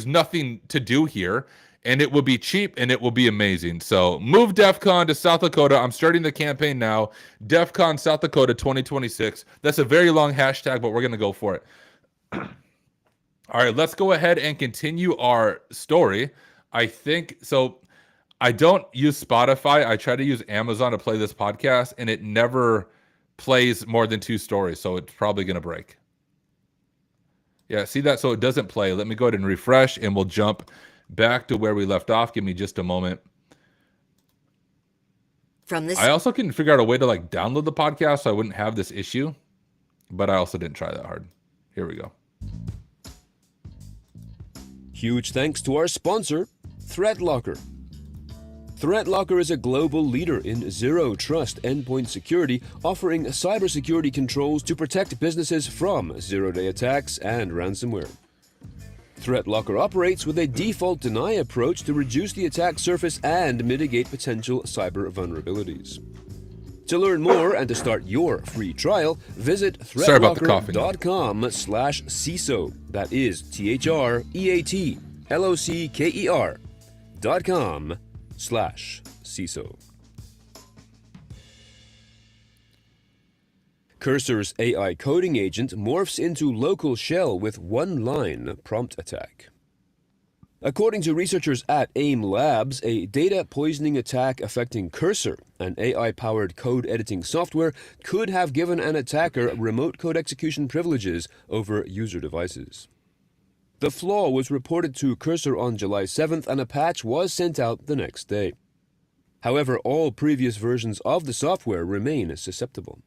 nothing to do here. And it will be cheap, and it will be amazing. So move DEF CON to South Dakota. I'm starting the campaign now. DEF CON South Dakota 2026. That's a very long hashtag, but we're going to go for it. All right, let's go ahead and continue our story. I think, so I don't use Spotify. I try to use Amazon to play this podcast, and it never plays more than 2 stories, so it's probably going to break. Yeah, see that? So it doesn't play. Let me go ahead and refresh, and we'll jump back to where we left off. Give me just a moment. I also can figure out a way to like download the podcast so I wouldn't have this issue, but I also didn't try that hard. Here we go. Huge thanks to our sponsor, ThreatLocker. ThreatLocker is a global leader in zero trust endpoint security, offering cybersecurity controls to protect businesses from zero-day attacks and ransomware. ThreatLocker operates with a default deny approach to reduce the attack surface and mitigate potential cyber vulnerabilities. To learn more and to start your free trial, visit threatlocker.com/CISO. That is THREATLOCKER.com/CISO. Cursor's AI coding agent morphs into local shell with one-line prompt attack. According to researchers at AIM Labs, a data poisoning attack affecting Cursor, an AI-powered code editing software, could have given an attacker remote code execution privileges over user devices. The flaw was reported to Cursor on July 7th, and a patch was sent out the next day. However, all previous versions of the software remain susceptible.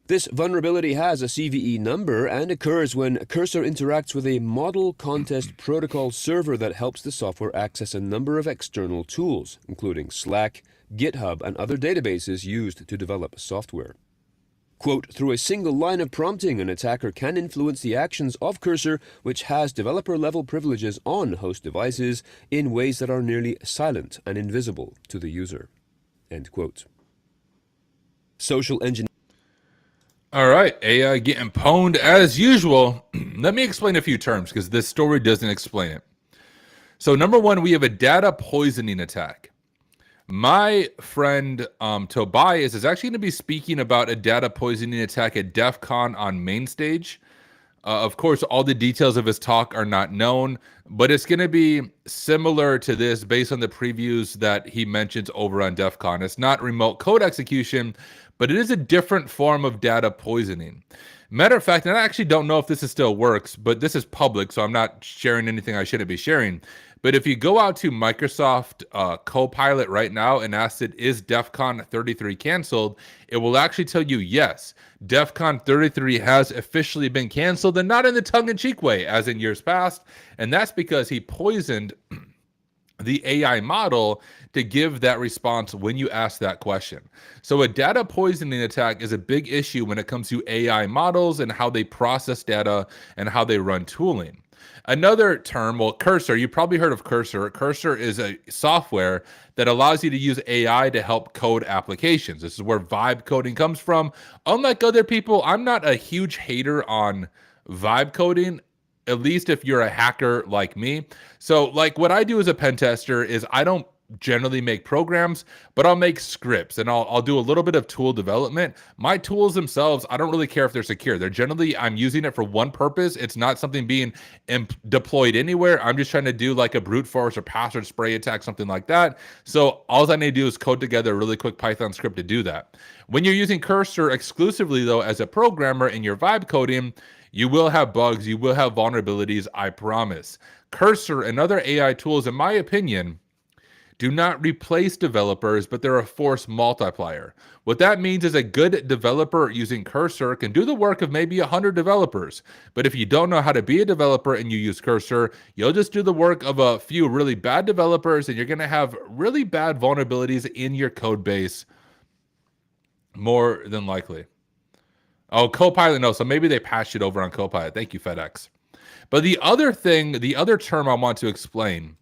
This vulnerability has a CVE number and occurs when Cursor interacts with a model contest protocol server that helps the software access a number of external tools, including Slack, GitHub, and other databases used to develop software. Quote, through a single line of prompting, an attacker can influence the actions of Cursor, which has developer-level privileges on host devices, in ways that are nearly silent and invisible to the user. End quote. Social engineering. All right, AI getting pwned as usual. Let me explain a few terms because this story doesn't explain it. So number one, we have a data poisoning attack. My friend Tobias is actually going to be speaking about a data poisoning attack at DEF CON on main stage. Of course, all the details of his talk are not known, but it's going to be similar to this based on the previews that he mentions over on DEF CON. It's not remote code execution, but it is a different form of data poisoning. Matter of fact, and I actually don't know if this still works, but this is public, so I'm not sharing anything I shouldn't be sharing. But if you go out to Microsoft Copilot right now and ask it, is DEF CON 33 canceled? It will actually tell you, yes, DEF CON 33 has officially been canceled, and not in the tongue-in-cheek way, as in years past. And that's because he poisoned the AI model to give that response when you ask that question. So a data poisoning attack is a big issue when it comes to AI models and how they process data and how they run tooling. Another term, well, Cursor, you probably heard of Cursor. Cursor is a software that allows you to use AI to help code applications. This is where vibe coding comes from. Unlike other people, I'm not a huge hater on vibe coding, at least if you're a hacker like me. So like what I do as a pen tester is I don't generally make programs, but I'll make scripts and I'll do a little bit of tool development. My tools themselves, I don't really care if they're secure. They're generally, I'm using it for one purpose. It's not something being deployed anywhere. I'm just trying to do like a brute force or password spray attack, something like that. So all I need to do is code together a really quick Python script to do that. When you're using Cursor exclusively though, as a programmer in your vibe coding, you will have bugs, you will have vulnerabilities, I promise. Cursor and other AI tools, in my opinion, do not replace developers, but they're a force multiplier. What that means is a good developer using Cursor can do the work of maybe 100 developers. But if you don't know how to be a developer and you use Cursor, you'll just do the work of a few really bad developers, and you're going to have really bad vulnerabilities in your code base, more than likely. Oh, Copilot, no. So maybe they patched it over on Copilot. Thank you, FedEx. But the other thing, the other term I want to explain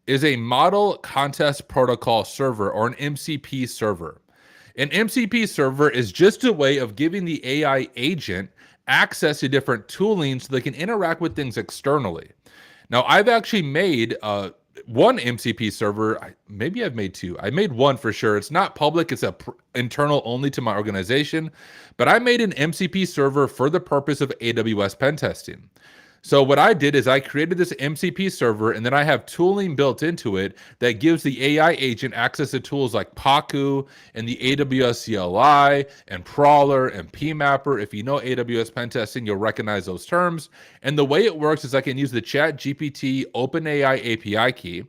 is a model contest protocol server, or an MCP server. An MCP server is just a way of giving the AI agent access to different tooling so they can interact with things externally. Now, I've actually made one MCP server. Maybe I've made two. I made one for sure. It's not public. It's internal only to my organization. But I made an MCP server for the purpose of AWS pen testing. So what I did is I created this MCP server, and then I have tooling built into it that gives the AI agent access to tools like Paku and the AWS CLI and Prowler and PMapper. If you know AWS pen testing, you'll recognize those terms. And the way it works is I can use the ChatGPT OpenAI API key.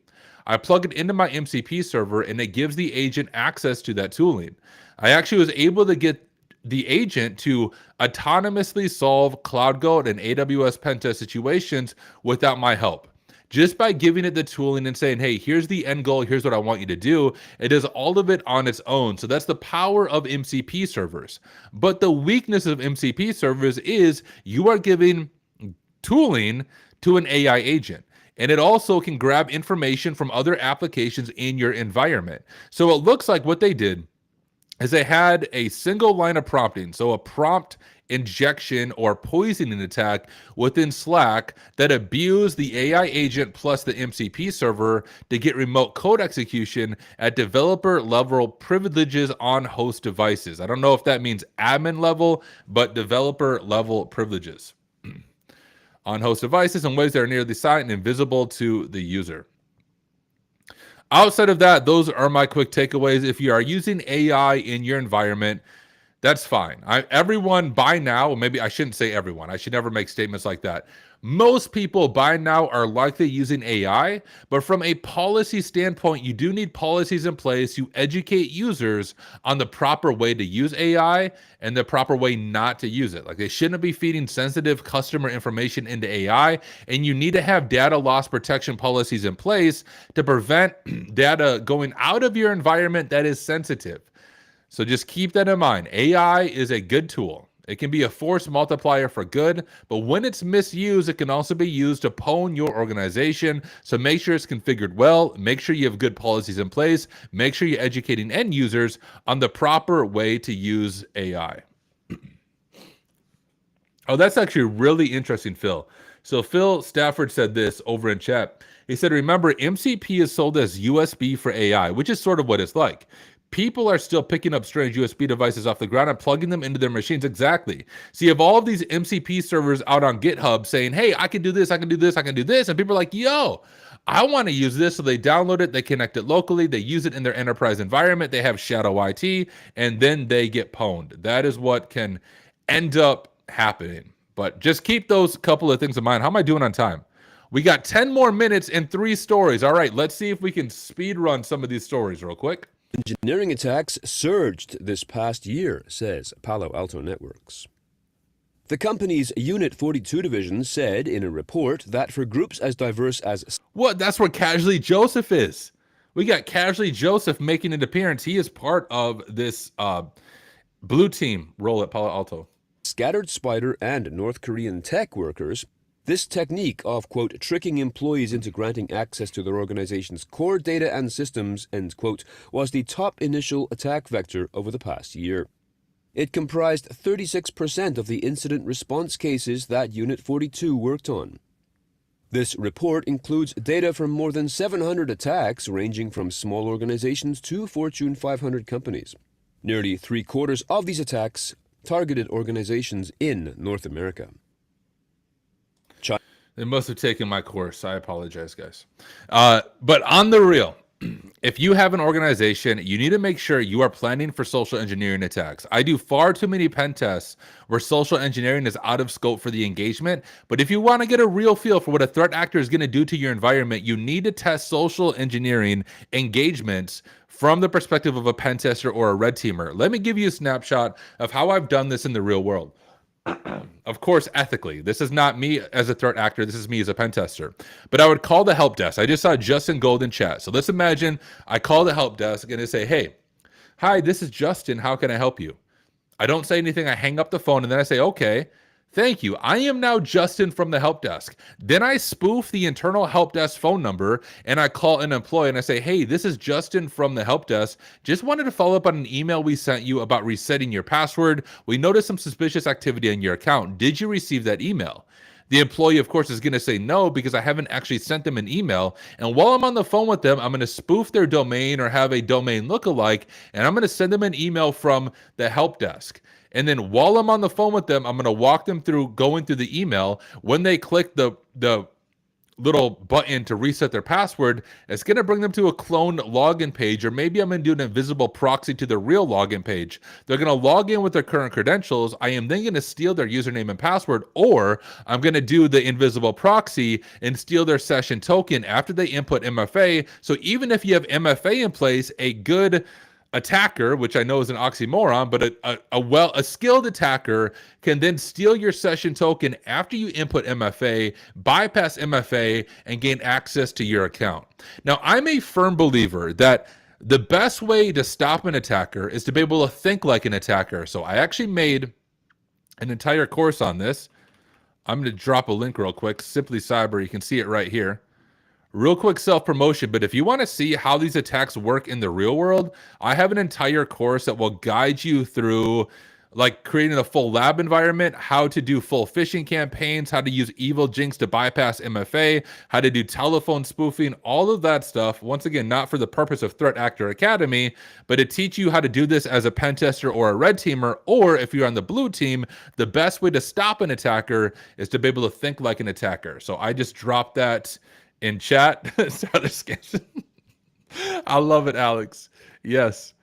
I plug it into my MCP server, and it gives the agent access to that tooling. I actually was able to get the agent to autonomously solve Cloud Goat and AWS pentest situations without my help. Just by giving it the tooling and saying, hey, here's the end goal, here's what I want you to do, it does all of it on its own. So that's the power of MCP servers. But the weakness of MCP servers is you are giving tooling to an AI agent. And it also can grab information from other applications in your environment. So it looks like what they did is they had a single line of prompting, so a prompt injection or poisoning attack within Slack that abused the AI agent plus the MCP server to get remote code execution at developer level privileges on host devices. I don't know if that means admin level, but developer level privileges on host devices in ways that are near the site and invisible to the user. Outside of that, those are my quick takeaways. If you are using AI in your environment, that's fine. Everyone by now, maybe I shouldn't say everyone. I should never make statements like that. Most people by now are likely using AI, but from a policy standpoint, you do need policies in place to educate users on the proper way to use AI and the proper way not to use it. Like they shouldn't be feeding sensitive customer information into AI, and you need to have data loss protection policies in place to prevent data going out of your environment that is sensitive. So just keep that in mind. AI is a good tool. It can be a force multiplier for good, but when it's misused, it can also be used to pwn your organization. So make sure it's configured well. Make sure you have good policies in place. Make sure you're educating end users on the proper way to use AI. Oh, that's actually really interesting, Phil. So Phil Stafford said this over in chat. He said, remember, MCP is sold as USB for AI, which is sort of what it's like. People are still picking up strange USB devices off the ground and plugging them into their machines. Exactly. So you have all of these MCP servers out on GitHub saying, hey, I can do this, I can do this, I can do this. And people are like, yo, I want to use this. So they download it, they connect it locally, they use it in their enterprise environment, they have shadow IT, and then they get pwned. That is what can end up happening. But just keep those couple of things in mind. How am I doing on time? We got 10 more minutes and 3 stories. All right, let's see if we can speed run some of these stories real quick. Engineering attacks surged this past year, says Palo Alto Networks. The company's Unit 42 division said in a report that for groups as diverse as... What? That's where Casually Joseph is. We got Casually Joseph making an appearance. He is part of this blue team role at Palo Alto. Scattered Spider and North Korean tech workers This technique of, quote, tricking employees into granting access to their organization's core data and systems, end quote, was the top initial attack vector over the past year. It comprised 36% of the incident response cases that Unit 42 worked on. This report includes data from more than 700 attacks ranging from small organizations to Fortune 500 companies. Nearly three-quarters of these attacks targeted organizations in North America. They must have taken my course. I apologize, guys. But on the real, if you have an organization, you need to make sure you are planning for social engineering attacks. I do far too many pen tests where social engineering is out of scope for the engagement. But if you want to get a real feel for what a threat actor is going to do to your environment, you need to test social engineering engagements from the perspective of a pen tester or a red teamer. Let me give you a snapshot of how I've done this in the real world. Of course, ethically. This is not me as a threat actor. This is me as a pen tester. But I would call the help desk. I just saw Justin Gold in chat. So let's imagine I call the help desk and I say, hey, hi, this is Justin. How can I help you? I don't say anything. I hang up the phone and then I say, okay, thank you. I am now Justin from the help desk. Then I spoof the internal help desk phone number and I call an employee and I say, hey, this is Justin from the help desk. Just wanted to follow up on an email we sent you about resetting your password. We noticed some suspicious activity on your account. Did you receive that email? The employee, of course, is going to say no because I haven't actually sent them an email. And while I'm on the phone with them, I'm going to spoof their domain or have a domain lookalike, and I'm going to send them an email from the help desk. And then while I'm on the phone with them, I'm going to walk them through going through the email. When they click the little button to reset their password, it's going to bring them to a cloned login page, or maybe I'm going to do an invisible proxy to the real login page. They're going to log in with their current credentials. I am then going to steal their username and password, or I'm going to do the invisible proxy and steal their session token after they input MFA. So even if you have MFA in place, a good attacker, which I know is an oxymoron, but a skilled attacker can then steal your session token after you input MFA, bypass MFA, and gain access to your account. Now, I'm a firm believer that the best way to stop an attacker is to be able to think like an attacker. So I actually made an entire course on this. I'm going to drop a link real quick. Simply Cyber, you can see it right here. Real quick self-promotion, but if you want to see how these attacks work in the real world, I have an entire course that will guide you through like creating a full lab environment, how to do full phishing campaigns, how to use evil jinx to bypass MFA, how to do telephone spoofing, all of that stuff. Once again, not for the purpose of Threat Actor Academy, but to teach you how to do this as a pen tester or a red teamer, or if you're on the blue team, the best way to stop an attacker is to be able to think like an attacker. So I just dropped that in chat. I love it, Alex. Yes.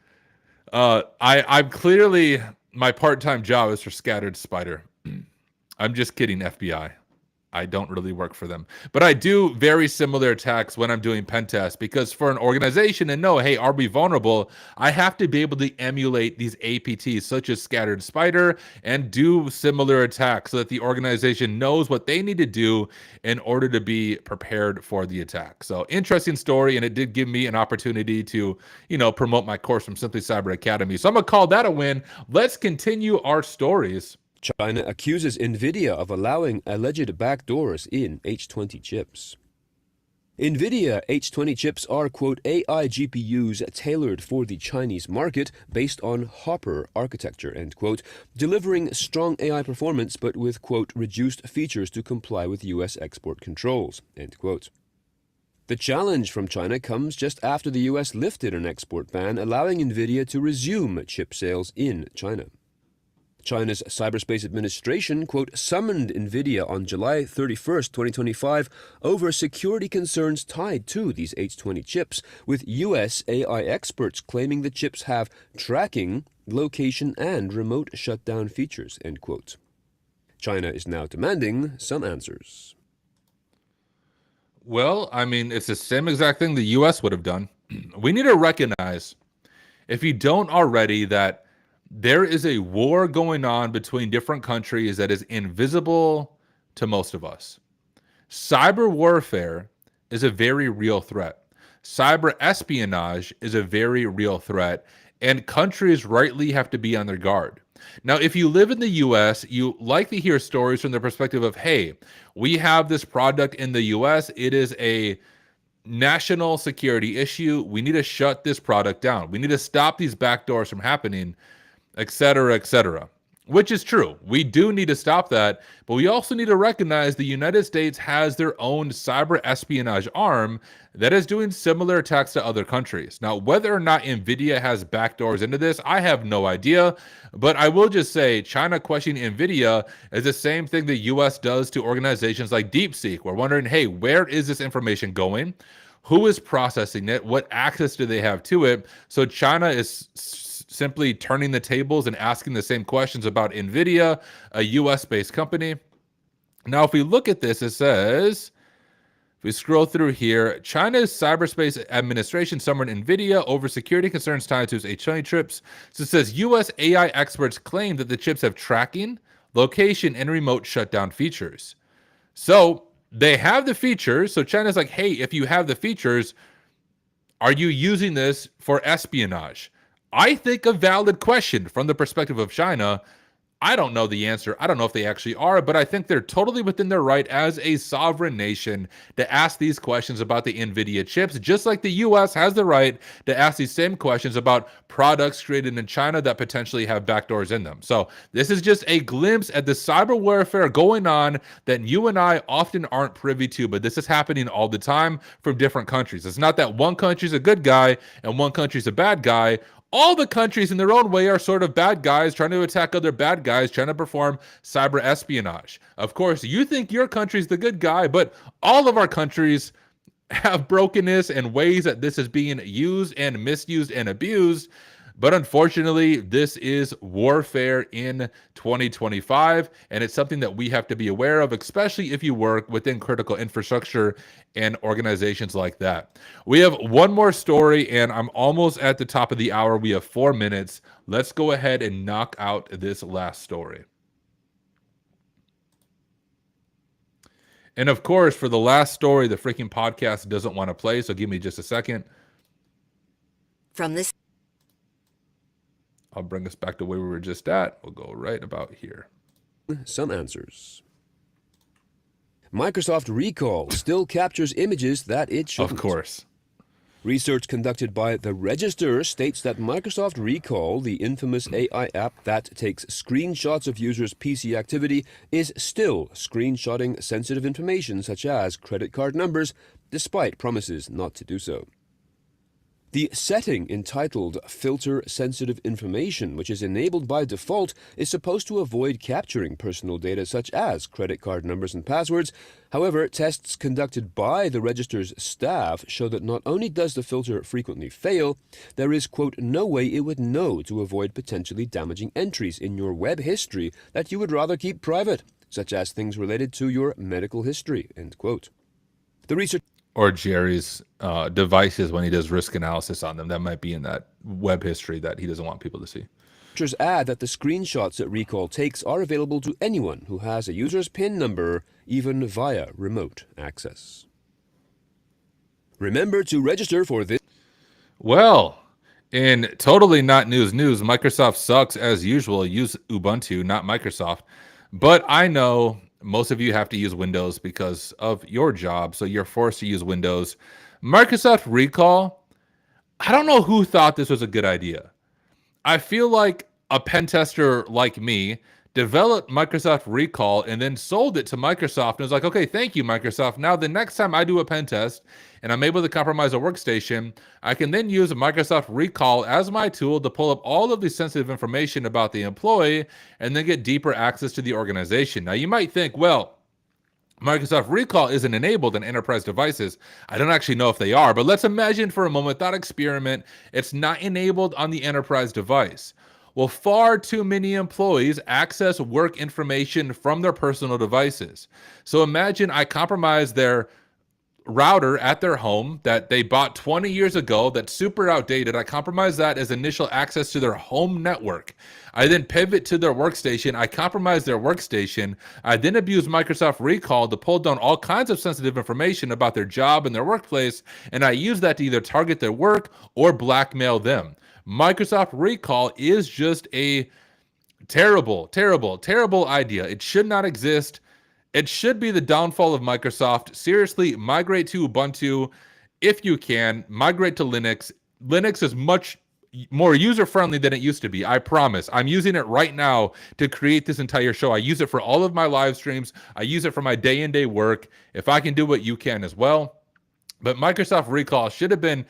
I'm clearly, my part-time job is for Scattered Spider. I'm just kidding, FBI. I don't really work for them. But I do very similar attacks when I'm doing pen tests, because for an organization to know, hey, are we vulnerable? I have to be able to emulate these APTs such as Scattered Spider and do similar attacks so that the organization knows what they need to do in order to be prepared for the attack. So interesting story, and it did give me an opportunity to, promote my course from Simply Cyber Academy. So I'm going to call that a win. Let's continue our stories. China accuses Nvidia of allowing alleged backdoors in H20 chips. Nvidia H20 chips are, quote, AI GPUs tailored for the Chinese market based on Hopper architecture, end quote, delivering strong AI performance but with, quote, reduced features to comply with US export controls, end quote. The challenge from China comes just after the US lifted an export ban allowing Nvidia to resume chip sales in China. China's Cyberspace Administration, quote, summoned Nvidia on July 31st, 2025, over security concerns tied to these H20 chips, with US AI experts claiming the chips have tracking, location, and remote shutdown features, end quote. China is now demanding some answers. Well, I mean, it's the same exact thing the US would have done. We need to recognize, if you don't already, that there is a war going on between different countries that is invisible to most of us. Cyber warfare is a very real threat. Cyber espionage is a very real threat. and countries rightly have to be on their guard. Now, if you live in the US, you likely hear stories from the perspective of, hey, we have this product in the US. It is a national security issue. We need to shut this product down. We need to stop these backdoors from happening, et cetera, which is true. We do need to stop that, but we also need to recognize the United States has their own cyber espionage arm that is doing similar attacks to other countries. Now, whether or not Nvidia has backdoors into this, I have no idea, but I will just say China questioning Nvidia is the same thing the US does to organizations like DeepSeek. We're wondering, hey, where is this information going? Who is processing it? What access do they have to it? So China is simply turning the tables and asking the same questions about Nvidia, a US-based company. Now, if we look at this, it says, if we scroll through here, China's Cyberspace Administration summoned Nvidia over security concerns tied to its H20 chips. So it says US AI experts claim that the chips have tracking, location, and remote shutdown features. So they have the features. So China's like, hey, if you have the features, are you using this for espionage? I think a valid question from the perspective of China. I don't know the answer. I don't know if they actually are, but I think they're totally within their right as a sovereign nation to ask these questions about the Nvidia chips, just like the US has the right to ask these same questions about products created in China that potentially have backdoors in them. So this is just a glimpse at the cyber warfare going on that you and I often aren't privy to, but this is happening all the time from different countries. It's not that one country's a good guy and one country's a bad guy. All the countries in their own way are sort of bad guys trying to attack other bad guys, trying to perform cyber espionage. Of course, you think your country's the good guy, but all of our countries have brokenness and ways that this is being used and misused and abused. But unfortunately, this is warfare in 2025, and it's something that we have to be aware of, especially if you work within critical infrastructure and organizations like that. We have one more story, and I'm almost at the top of the hour. We have 4 minutes. Let's go ahead and knock out this last story. And of course, for the last story, the freaking podcast doesn't want to play, so give me just a second. From this I'll bring us back to where we were just at. We'll go right about here. Some answers. Microsoft Recall still captures images that it shouldn't. Of course. Research conducted by The Register states that Microsoft Recall, the infamous AI app that takes screenshots of users' PC activity, is still screenshotting sensitive information such as credit card numbers, despite promises not to do so. The setting entitled Filter Sensitive Information, which is enabled by default, is supposed to avoid capturing personal data such as credit card numbers and passwords. However, tests conducted by the register's staff show that not only does the filter frequently fail, there is, quote, no way it would know to avoid potentially damaging entries in your web history that you would rather keep private, such as things related to your medical history, end quote. The research Or Jerry's devices when he does risk analysis on them. That might be in that web history that he doesn't want people to see. Researchers add that the screenshots that Recall takes are available to anyone who has a user's PIN number, even via remote access. Remember to register for this. Well, in totally not news, Microsoft sucks as usual. Use Ubuntu, not Microsoft. But I know most of you have to use Windows because of your job, so you're forced to use Windows. Microsoft Recall, I don't know who thought this was a good idea. I feel like a pen tester like me developed Microsoft Recall and then sold it to Microsoft and was like, okay, thank you, Microsoft. Now the next time I do a pen test and I'm able to compromise a workstation, I can then use Microsoft Recall as my tool to pull up all of the sensitive information about the employee and then get deeper access to the organization. Now you might think, well, Microsoft Recall isn't enabled on enterprise devices. I don't actually know if they are, but let's imagine for a moment that experiment. It's not enabled on the enterprise device. Well, far too many employees access work information from their personal devices. So imagine I compromise their router at their home that they bought 20 years ago that's super outdated. I compromise that as initial access to their home network. I then pivot to their workstation. I compromise their workstation. I then abuse Microsoft Recall to pull down all kinds of sensitive information about their job and their workplace, and I use that to either target their work or blackmail them. Microsoft Recall is just a terrible, terrible, terrible idea. It should not exist. It should be the downfall of Microsoft. Seriously, migrate to Ubuntu if you can. Migrate to Linux. Linux is much more user-friendly than it used to be. I promise. I'm using it right now to create this entire show. I use it for all of my live streams. I use it for my day-in-day work. If I can do it, you can as well. But Microsoft Recall should have been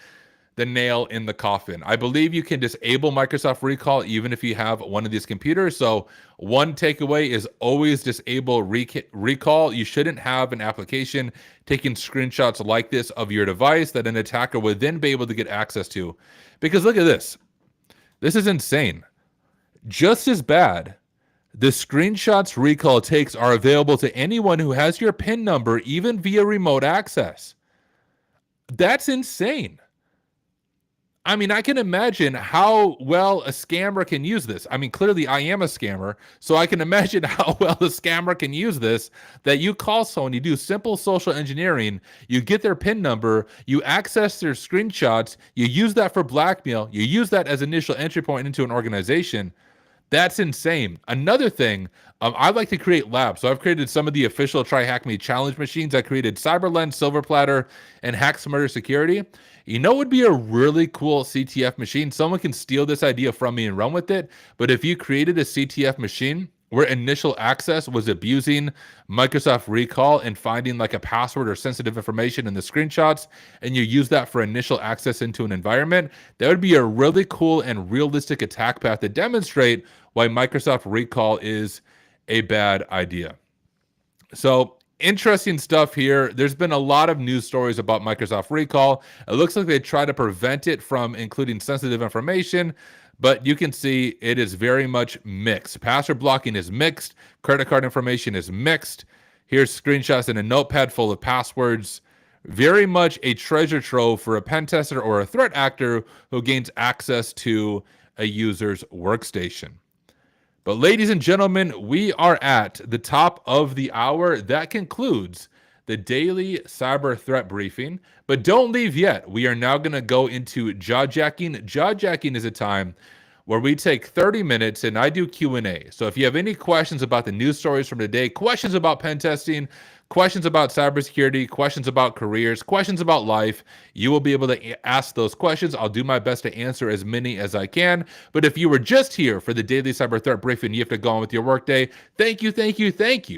the nail in the coffin. I believe you can disable Microsoft Recall even if you have one of these computers. So one takeaway is always disable Recall. You shouldn't have an application taking screenshots like this of your device that an attacker would then be able to get access to. Because look at this. This is insane. Just as bad, the screenshots Recall takes are available to anyone who has your PIN number, even via remote access. That's insane. I mean, I can imagine how well a scammer can use this. I mean, clearly I am a scammer, so I can imagine how well the scammer can use this, that you call someone, you do simple social engineering, you get their PIN number, you access their screenshots, you use that for blackmail, you use that as initial entry point into an organization. That's insane. Another thing, I like to create labs. So I've created some of the official Try Hack Me challenge machines. I created CyberLens, Silver Platter, and Hack Smarter Security. You know what would be a really cool CTF machine? Someone can steal this idea from me and run with it. But if you created a CTF machine where initial access was abusing Microsoft Recall and finding like a password or sensitive information in the screenshots, and you use that for initial access into an environment, that would be a really cool and realistic attack path to demonstrate why Microsoft Recall is a bad idea. So interesting stuff here. There's been a lot of news stories about Microsoft Recall. It looks like they try to prevent it from including sensitive information, but you can see it is very much mixed. Password blocking is mixed. Credit card information is mixed. Here's screenshots in a notepad full of passwords. Very much a treasure trove for a pen tester or a threat actor who gains access to a user's workstation. But ladies and gentlemen, we are at the top of the hour. That concludes the daily cyber threat briefing. But don't leave yet. We are now going to go into Jawjacking. Jawjacking is a time where we take 30 minutes and I do Q&A. So if you have any questions about the news stories from today, questions about pen testing, questions about cybersecurity, questions about careers, questions about life, you will be able to ask those questions. I'll do my best to answer as many as I can. But if you were just here for the daily cyber threat briefing, you have to go on with your workday. Thank you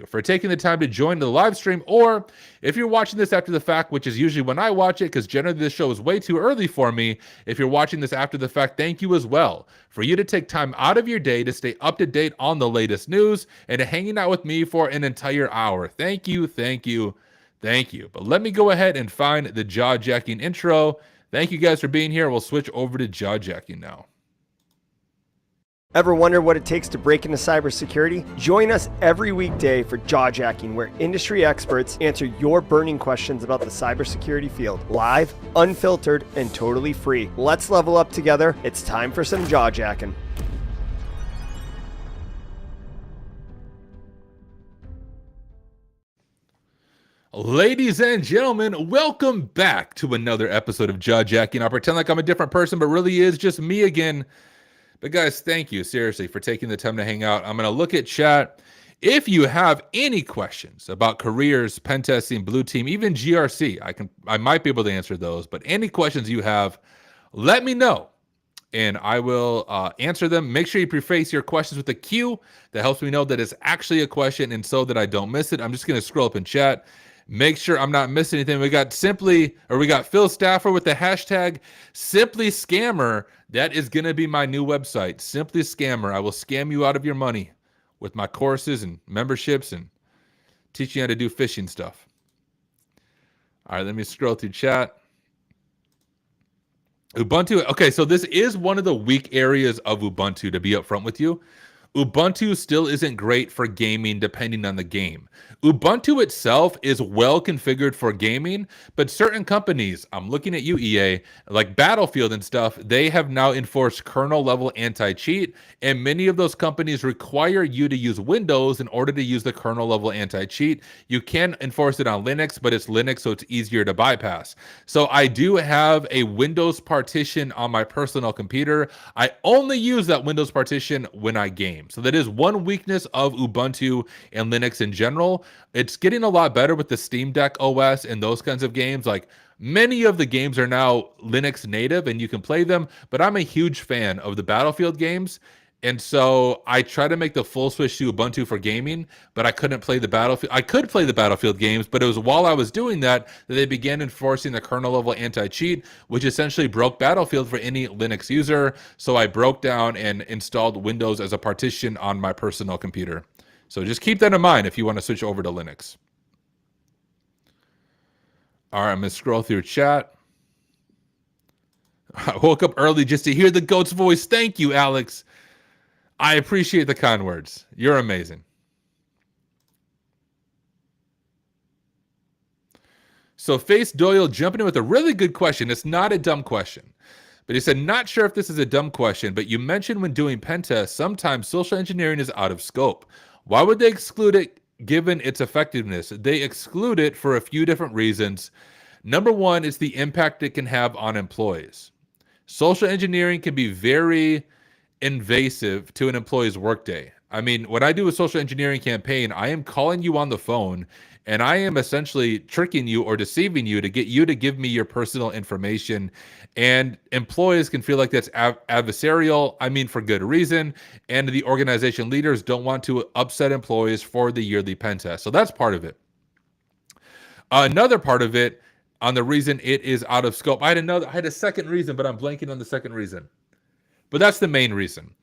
for taking the time to join the live stream. Or if you're watching this after the fact, which is usually when I watch it, because generally this show is way too early for me. If you're watching this after the fact, thank you as well for you to take time out of your day to stay up to date on the latest news and to hanging out with me for an entire hour. Thank you. But let me go ahead and find the Jawjacking intro. Thank you guys for being here. We'll switch over to Jawjacking now. Ever wonder what it takes to break into cybersecurity? Join us every weekday for Jawjacking, where industry experts answer your burning questions about the cybersecurity field. Live, unfiltered, and totally free. Let's level up together. It's time for some Jawjacking. Ladies and gentlemen, welcome back to another episode of Jawjacking. I pretend like I'm a different person, but really is just me again. But guys, thank you, seriously, for taking the time to hang out. I'm going to look at chat. If you have any questions about careers, pen testing, blue team, even GRC, I might be able to answer those. But any questions you have, let me know, and I will answer them. Make sure you preface your questions with a Q. That helps me know that it's actually a question, and so that I don't miss it. I'm just going to scroll up in chat. Make sure I'm not missing anything. We got Phil Stafford with the hashtag Simply Scammer. That is going to be my new website, Simply Scammer. I will scam you out of your money with my courses and memberships and teach you how to do phishing stuff. All right, let me scroll through chat. Ubuntu. Okay, so this is one of the weak areas of Ubuntu, to be upfront with you. Ubuntu still isn't great for gaming depending on the game. Ubuntu itself is well configured for gaming, but certain companies, I'm looking at you, EA, like Battlefield and stuff, they have now enforced kernel level anti-cheat, and many of those companies require you to use Windows in order to use the kernel level anti-cheat. You can enforce it on Linux, but it's Linux, so it's easier to bypass. So I do have a Windows partition on my personal computer. I only use that Windows partition when I game. So that is one weakness of Ubuntu and Linux in general. It's getting a lot better with the Steam Deck OS and those kinds of games. Like many of the games are now Linux native and you can play them, but I'm a huge fan of the Battlefield games. And so I try to make the full switch to Ubuntu for gaming, but I couldn't play the Battlefield. I could play the Battlefield games, but it was while I was doing that they began enforcing the kernel level anti-cheat, which essentially broke Battlefield for any Linux user. So I broke down and installed Windows as a partition on my personal computer. So just keep that in mind if you want to switch over to Linux. All right, I'm going to scroll through chat. I woke up early just to hear the goat's voice. Thank you, Alex. I appreciate the kind words. You're amazing. So Face Doyle jumping in with a really good question. It's not a dumb question. But he said, not sure if this is a dumb question, but you mentioned when doing pen tests, sometimes social engineering is out of scope. Why would they exclude it given its effectiveness? They exclude it for a few different reasons. Number one is the impact it can have on employees. Social engineering can be very invasive to an employee's workday. I mean, when I do a social engineering campaign, I am calling you on the phone and I am essentially tricking you or deceiving you to get you to give me your personal information. And employees can feel like that's adversarial, I mean, for good reason. And the organization leaders don't want to upset employees for the yearly pen test. So that's part of it. Another part of it, on the reason it is out of scope, I had a second reason, but I'm blanking on the second reason. But that's the main reason.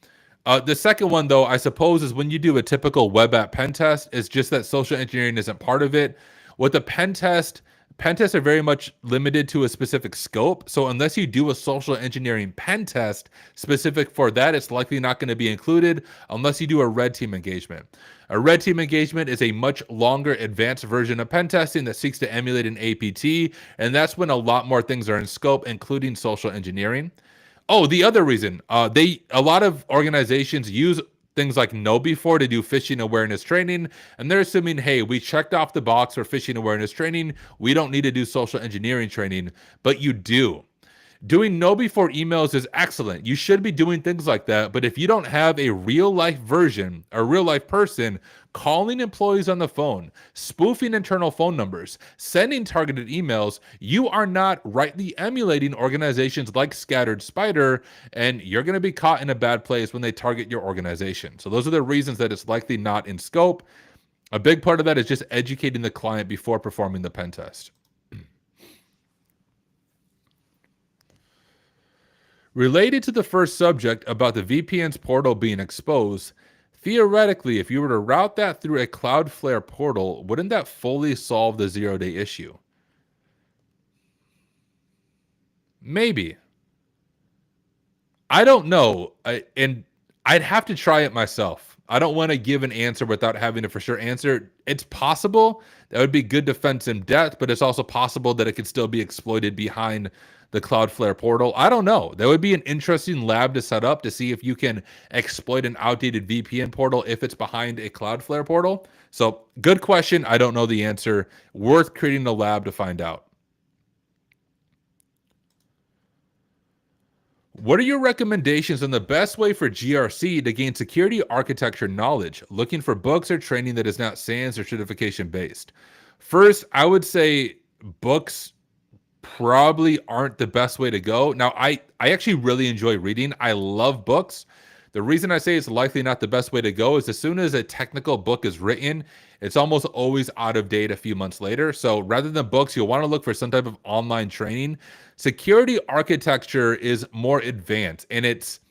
The second one, though, I suppose, is when you do a typical web app pen test, it's just that social engineering isn't part of it. With the pen tests are very much limited to a specific scope. So unless you do a social engineering pen test specific for that, it's likely not going to be included unless you do a red team engagement. A red team engagement is a much longer advanced version of pen testing that seeks to emulate an APT. And that's when a lot more things are in scope, including social engineering. Oh, the other reason, a lot of organizations use things like KnowBe4 to do phishing awareness training, and they're assuming, hey, we checked off the box for phishing awareness training. We don't need to do social engineering training, but you do. Doing KnowBe4 emails is excellent. You should be doing things like that, but if you don't have a real-life version, a real-life person calling employees on the phone, spoofing internal phone numbers, sending targeted emails, you are not rightly emulating organizations like Scattered Spider, and you're going to be caught in a bad place when they target your organization. So those are the reasons that it's likely not in scope. A big part of that is just educating the client before performing the pen test. Related to the first subject about the VPN's portal being exposed, theoretically, if you were to route that through a Cloudflare portal, wouldn't that fully solve the zero-day issue? Maybe. I don't know, and I'd have to try it myself. I don't want to give an answer without having a for sure answer. It's possible. That would be good defense in depth, but it's also possible that it could still be exploited behind the Cloudflare portal. I don't know. That would be an interesting lab to set up to see if you can exploit an outdated VPN portal if it's behind a Cloudflare portal. So good question. I don't know the answer. Worth creating a lab to find out. What are your recommendations on the best way for GRC to gain security architecture knowledge? Looking for books or training that is not SANS or certification based. First, I would say books probably aren't the best way to go. Now, I actually really enjoy reading. I love books. The reason I say it's likely not the best way to go is as soon as a technical book is written, it's almost always out of date a few months later. So rather than books, you'll want to look for some type of online training. Security architecture is more advanced, and it's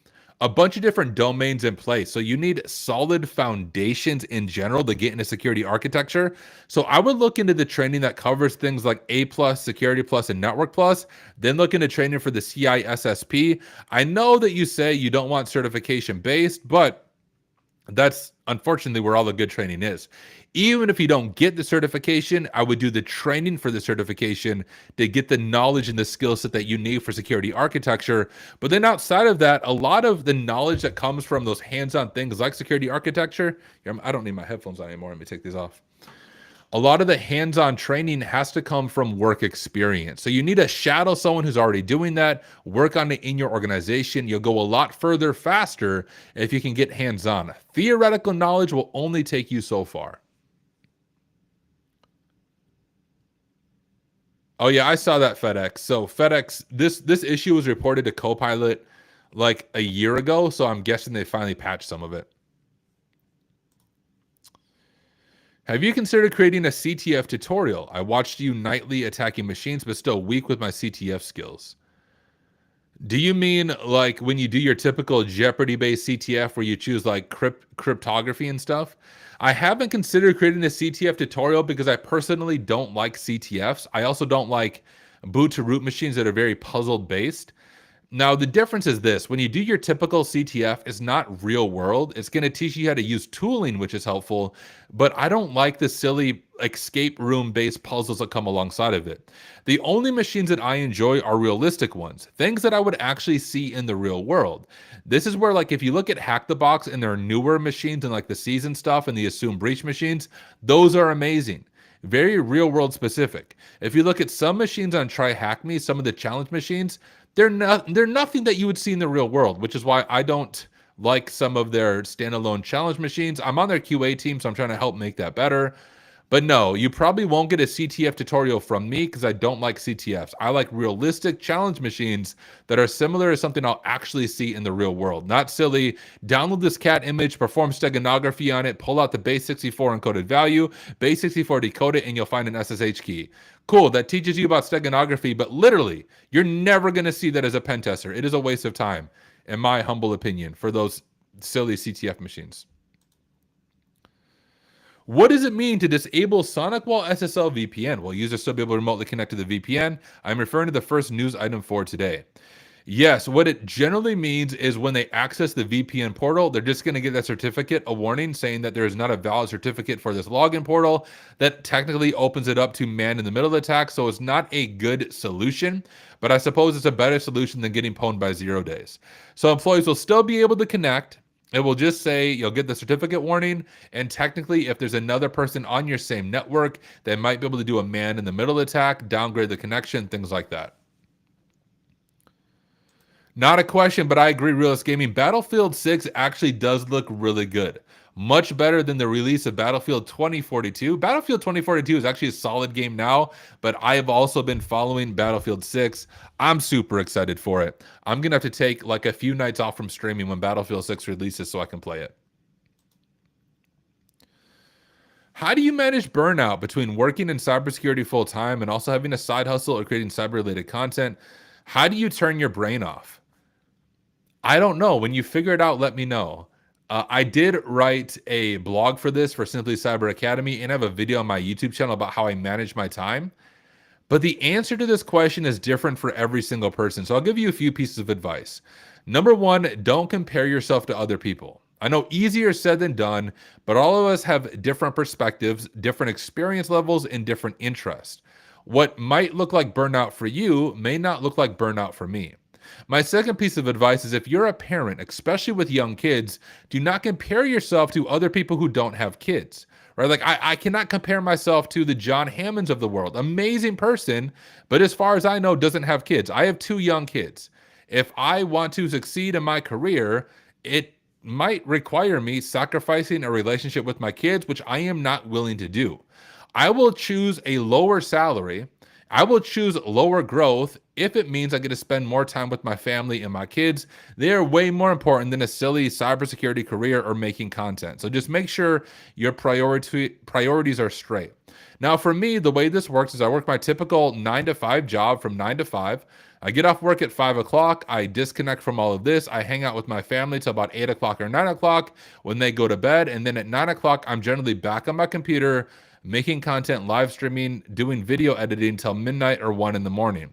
a bunch of different domains in place. So you need solid foundations in general to get into security architecture. So I would look into the training that covers things like A+, Security Plus, and Network Plus, then look into training for the CISSP. I know that you say you don't want certification based, but That's unfortunately where all the good training is. Even if you don't get the certification, I would do the training for the certification to get the knowledge and the skill set that you need for security architecture. But then outside of that, a lot of the knowledge that comes from those hands-on things like security architecture, I don't need my headphones on anymore. Let me take these off. A lot of the hands-on training has to come from work experience. So you need to shadow someone who's already doing that, work on it in your organization. You'll go a lot further faster if you can get hands-on. Theoretical knowledge will only take you so far. Oh yeah, I saw that, FedEx. So FedEx, this issue was reported to Copilot like a year ago, so I'm guessing they finally patched some of it. Have you considered creating a CTF tutorial? I watched you nightly attacking machines, but still weak with my CTF skills. Do you mean like when you do your typical Jeopardy-based CTF where you choose like cryptography and stuff? I haven't considered creating a CTF tutorial because I personally don't like CTFs. I also don't like boot-to-root machines that are very puzzle-based. Now, the difference is this. When you do your typical CTF, it's not real world. It's going to teach you how to use tooling, which is helpful, but I don't like the silly escape room-based puzzles that come alongside of it. The only machines that I enjoy are realistic ones, things that I would actually see in the real world. This is where, like, if you look at Hack the Box and their newer machines and like the season stuff and the assume breach machines, those are amazing. Very real world specific. If you look at some machines on Try Hack Me, some of the challenge machines, they're nothing that you would see in the real world, which is why I don't like some of their standalone challenge machines. I'm on their QA team, so I'm trying to help make that better. But no, you probably won't get a CTF tutorial from me because I don't like CTFs. I like realistic challenge machines that are similar to something I'll actually see in the real world. Not silly, download this cat image, perform steganography on it, pull out the base64 encoded value, base64 decode it, and you'll find an SSH key. Cool, that teaches you about steganography, but literally, you're never going to see that as a pen tester. It is a waste of time, in my humble opinion, for those silly CTF machines. What does it mean to disable SonicWall SSL VPN? Will users still be able to remotely connect to the VPN? I'm referring to the first news item for today. Yes, what it generally means is when they access the VPN portal, they're just going to get that certificate, a warning saying that there is not a valid certificate for this login portal. That technically opens it up to man-in-the-middle attack, so it's not a good solution, but I suppose it's a better solution than getting pwned by 0 days. So employees will still be able to connect. It will just say you'll get the certificate warning, and technically if there's another person on your same network, they might be able to do a man-in-the-middle attack, downgrade the connection, things like that. Not a question, but I agree, Realist Gaming. Battlefield 6 actually does look really good. Much better than the release of Battlefield 2042. Battlefield 2042 is actually a solid game now, but I have also been following Battlefield 6. I'm super excited for it. I'm going to have to take like a few nights off from streaming when Battlefield 6 releases so I can play it. How do you manage burnout between working in cybersecurity full-time and also having a side hustle or creating cyber-related content? How do you turn your brain off? I don't know. When you figure it out, let me know. I did write a blog for this for Simply Cyber Academy, and I have a video on my YouTube channel about how I manage my time. But the answer to this question is different for every single person. So I'll give you a few pieces of advice. Number one, don't compare yourself to other people. I know easier said than done, but all of us have different perspectives, different experience levels, and different interests. What might look like burnout for you may not look like burnout for me. My second piece of advice is if you're a parent, especially with young kids, do not compare yourself to other people who don't have kids, right? Like I cannot compare myself to the John Hammonds of the world. Amazing person, but as far as I know, doesn't have kids. I have 2 young kids. If I want to succeed in my career, it might require me sacrificing a relationship with my kids, which I am not willing to do. I will choose a lower salary. I will choose lower growth if it means I get to spend more time with my family and my kids. They are way more important than a silly cybersecurity career or making content. So just make sure your priorities are straight. Now, for me, the way this works is I work my typical 9-to-5 job from 9 to 5. I get off work at 5 o'clock. I disconnect from all of this. I hang out with my family till about 8 o'clock or 9 o'clock when they go to bed. And then at 9 o'clock, I'm generally back on my computer, making content, live streaming, doing video editing till midnight or 1 in the morning.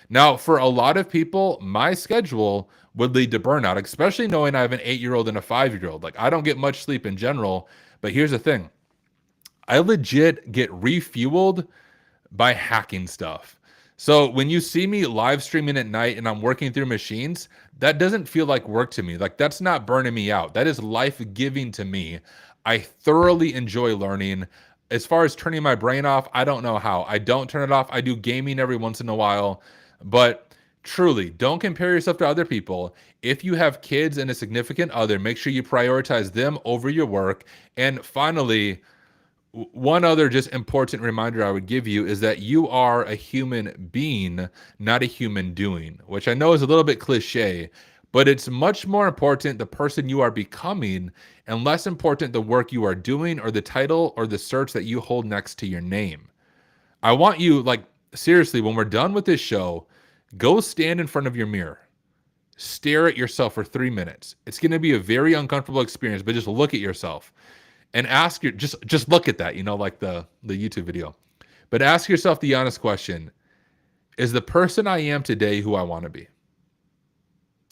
Now, for a lot of people, my schedule would lead to burnout, especially knowing I have an 8-year-old and a 5-year-old. Like, I don't get much sleep in general, but here's the thing. I legit get refueled by hacking stuff. So when you see me live streaming at night and I'm working through machines, that doesn't feel like work to me. Like, that's not burning me out. That is life-giving to me. I thoroughly enjoy learning. As far as turning my brain off, I don't know how. I don't turn it off. I do gaming every once in a while, but truly, don't compare yourself to other people. If you have kids and a significant other, make sure you prioritize them over your work. And finally, one other just important reminder I would give you is that you are a human being, not a human doing, which I know is a little bit cliche, but it's much more important the person you are becoming and less important the work you are doing or the title or the search that you hold next to your name. I want you, like, seriously, when we're done with this show, go stand in front of your mirror. Stare at yourself for 3 minutes. It's going to be a very uncomfortable experience, but just look at yourself and ask your, just look at that, like the YouTube video. But ask yourself the honest question, is the person I am today who I want to be?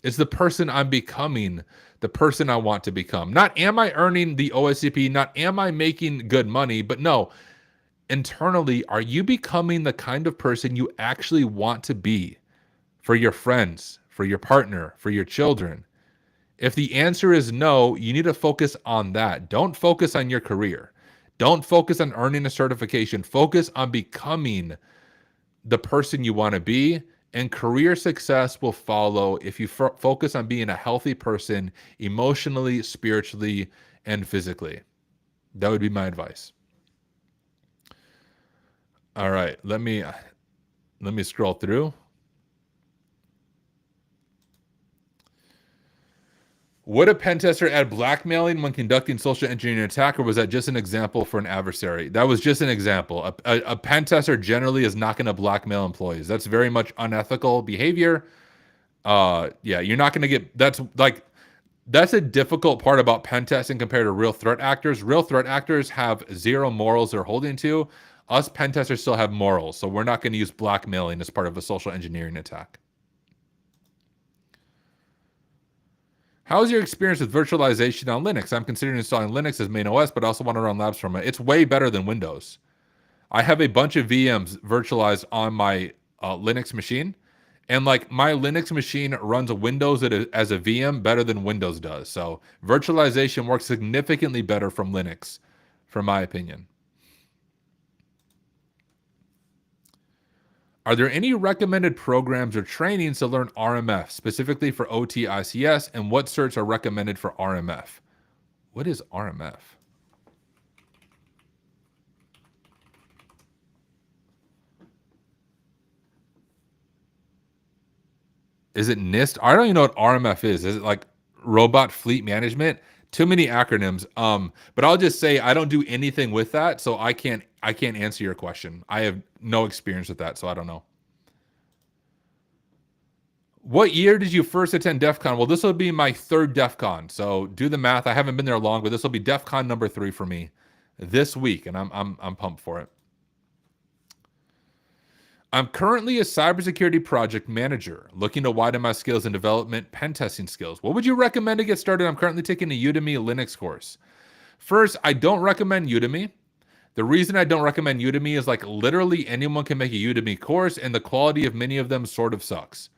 Is the person I'm becoming the person I want to become? Not am I earning the OSCP, not am I making good money, but no, internally, are you becoming the kind of person you actually want to be for your friends, for your partner, for your children? If the answer is no, you need to focus on that. Don't focus on your career. Don't focus on earning a certification. Focus on becoming the person you want to be, and career success will follow if you focus on being a healthy person emotionally, spiritually, and physically. That would be my advice. All right, let me scroll through. Would a pen tester add blackmailing when conducting social engineering attack, or was that just an example for an adversary? That was just an example. A pen tester generally is not going to blackmail employees. That's very much unethical behavior. Yeah, you're not going to get, that's a difficult part about pen testing compared to real threat actors. Real threat actors have zero morals they're holding to. Us pen testers still have morals, so we're not going to use blackmailing as part of a social engineering attack. How's your experience with virtualization on Linux? I'm considering installing Linux as main OS, but I also want to run labs from it. It's way better than Windows. I have a bunch of VMs virtualized on my Linux machine, and like my Linux machine runs Windows as a VM better than Windows does. So virtualization works significantly better from Linux, from my opinion. Are there any recommended programs or trainings to learn RMF, specifically for OT ICS, and what certs are recommended for RMF? What is RMF? Is it NIST? I don't even know what RMF is. Is it like Robot Fleet Management? Too many acronyms. But I'll just say I don't do anything with that, so I can't answer your question. I have no experience with that, so I don't know. What year did you first attend DEF CON? Well, this will be my third DEF CON, so do the math. I haven't been there long, but this will be DEF CON number 3 for me this week, and I'm pumped for it. I'm currently a cybersecurity project manager, looking to widen my skills in development, pen testing skills. What would you recommend to get started? I'm currently taking a Udemy Linux course. First, I don't recommend Udemy. The reason I don't recommend Udemy is like literally anyone can make a Udemy course, and the quality of many of them sort of sucks.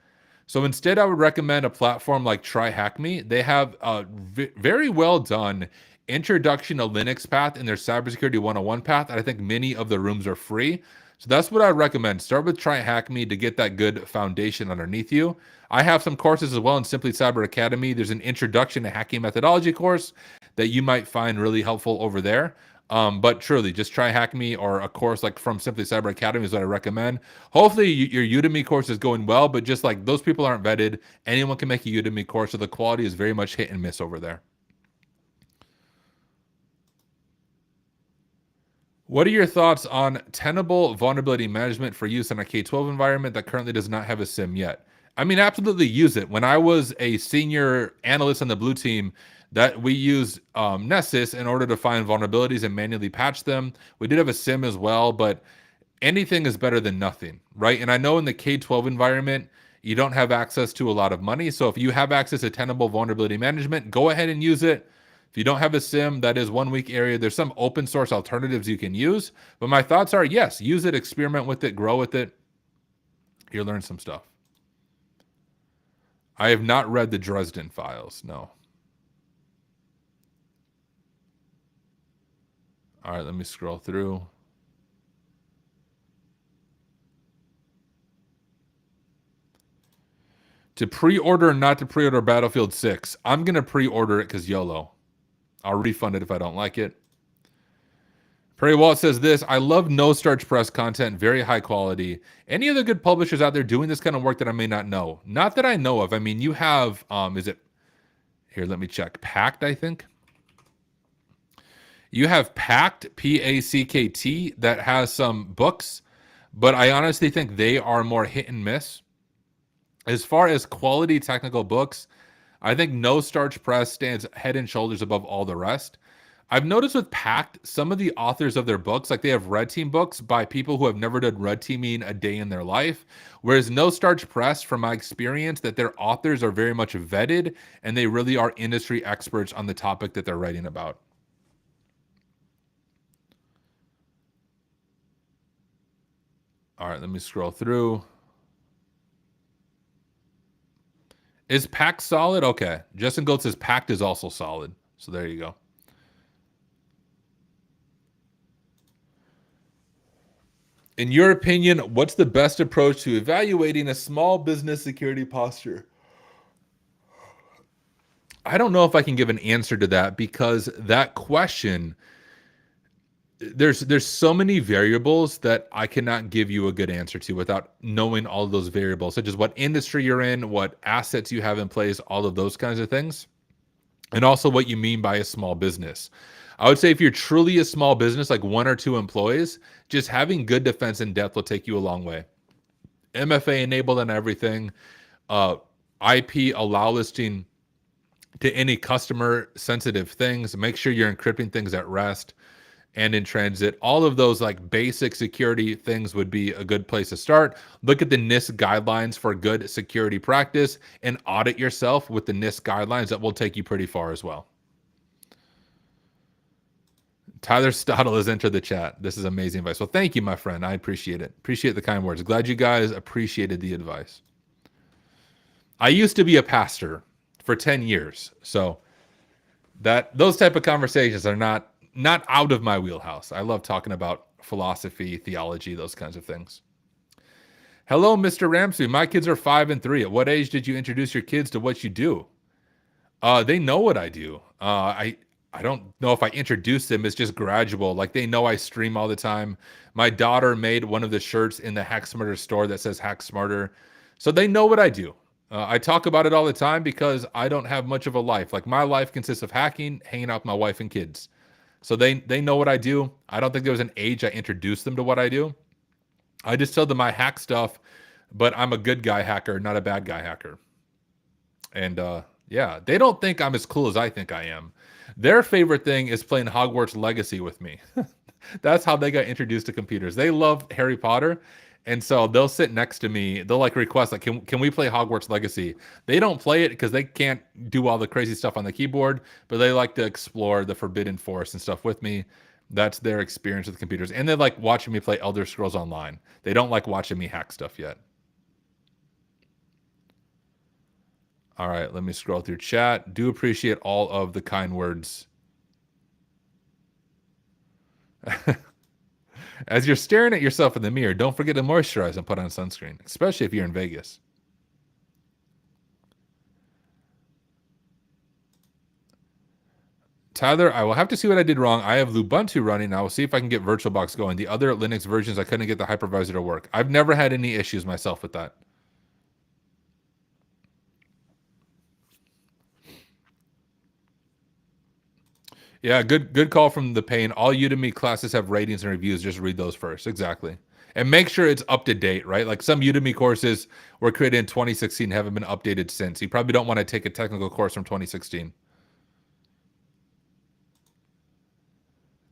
So instead, I would recommend a platform like TryHackMe. They have a very well done introduction to Linux path in their cybersecurity 101 path. And I think many of the rooms are free. So that's what I recommend. Start with TryHackMe to get that good foundation underneath you. I have some courses as well in Simply Cyber Academy. There's an introduction to hacking methodology course that you might find really helpful over there. But truly, just TryHackMe or a course like from Simply Cyber Academy is what I recommend. Hopefully your Udemy course is going well, but just like those people aren't vetted. Anyone can make a Udemy course, so the quality is very much hit and miss over there. What are your thoughts on Tenable vulnerability management for use in a K-12 environment that currently does not have a SIM yet? I mean, absolutely use it. When I was a senior analyst on the blue team, that we used Nessus in order to find vulnerabilities and manually patch them. We did have a SIM as well, but anything is better than nothing, right? And I know in the K-12 environment, you don't have access to a lot of money. So if you have access to Tenable Vulnerability Management, go ahead and use it. If you don't have a SIM, that is one weak area. There's some open source alternatives you can use. But my thoughts are, yes, use it, experiment with it, grow with it. You'll learn some stuff. I have not read the Dresden Files, no. All right, let me scroll through. To pre-order or not to pre-order Battlefield 6? I'm going to pre-order it because YOLO. I'll refund it if I don't like it. Perry Walt says this: I love no starch press content, very high quality. Any other good publishers out there doing this kind of work that I may not know? Not that I know of. I mean, you have, is it, here, let me check. Pact, I think. You have Pact, P-A-C-K-T, that has some books, but I honestly think they are more hit and miss. As far as quality technical books, I think No Starch Press stands head and shoulders above all the rest. I've noticed with Pact, some of the authors of their books, like they have red team books by people who have never done red teaming a day in their life, whereas No Starch Press, from my experience, that their authors are very much vetted and they really are industry experts on the topic that they're writing about. All right, let me scroll through. Is Pact solid? Okay. Justin Gold says Pact is also solid. So there you go. In your opinion, what's the best approach to evaluating a small business security posture? I don't know if I can give an answer to that, because that question, there's so many variables that I cannot give you a good answer to without knowing all of those variables, such as what industry you're in, what assets you have in place, all of those kinds of things, and also what you mean by a small business. I would say if you're truly a small business, like 1 or 2 employees, just having good defense in depth will take you a long way. MFA enabled on everything, IP allow listing to any customer sensitive things, make sure you're encrypting things at rest and in transit. All of those like basic security things would be a good place to start. Look at the NIST guidelines for good security practice and audit yourself with the NIST guidelines. That will take you pretty far as well. Tyler Stottle has entered the chat. This is amazing advice. Well, thank you, my friend. I appreciate it. Appreciate the kind words. Glad you guys appreciated the advice. I used to be a pastor for 10 years. So those type of conversations are not out of my wheelhouse. I love talking about philosophy, theology, those kinds of things. Hello, Mr. Ramsey. My kids are 5 and 3. At what age did you introduce your kids to what you do? They know what I do. I don't know if I introduced them. It's just gradual. Like they know I stream all the time. My daughter made one of the shirts in the Hack Smarter store that says Hack Smarter. So they know what I do. I talk about it all the time because I don't have much of a life. Like my life consists of hacking, hanging out with my wife and kids. So they know what I do. I don't think there was an age I introduced them to what I do. I just tell them I hack stuff, but I'm a good guy hacker, not a bad guy hacker. And yeah, they don't think I'm as cool as I think I am. Their favorite thing is playing Hogwarts Legacy with me. That's how they got introduced to computers. They love Harry Potter. And so they'll sit next to me. They'll like request, like, can we play Hogwarts Legacy? They don't play it because they can't do all the crazy stuff on the keyboard, but they like to explore the Forbidden Forest and stuff with me. That's their experience with computers. And they like watching me play Elder Scrolls Online. They don't like watching me hack stuff yet. All right, let me scroll through chat. Do appreciate all of the kind words. As you're staring at yourself in the mirror, don't forget to moisturize and put on sunscreen, especially if you're in Vegas. Tyler, I will have to see what I did wrong. I have Lubuntu running. I will see if I can get VirtualBox going. The other Linux versions, I couldn't get the hypervisor to work. I've never had any issues myself with that. Yeah, good call from the pain. All Udemy classes have ratings and reviews. Just read those first. Exactly. And make sure it's up to date, right? Like some Udemy courses were created in 2016, haven't been updated since. You probably don't want to take a technical course from 2016.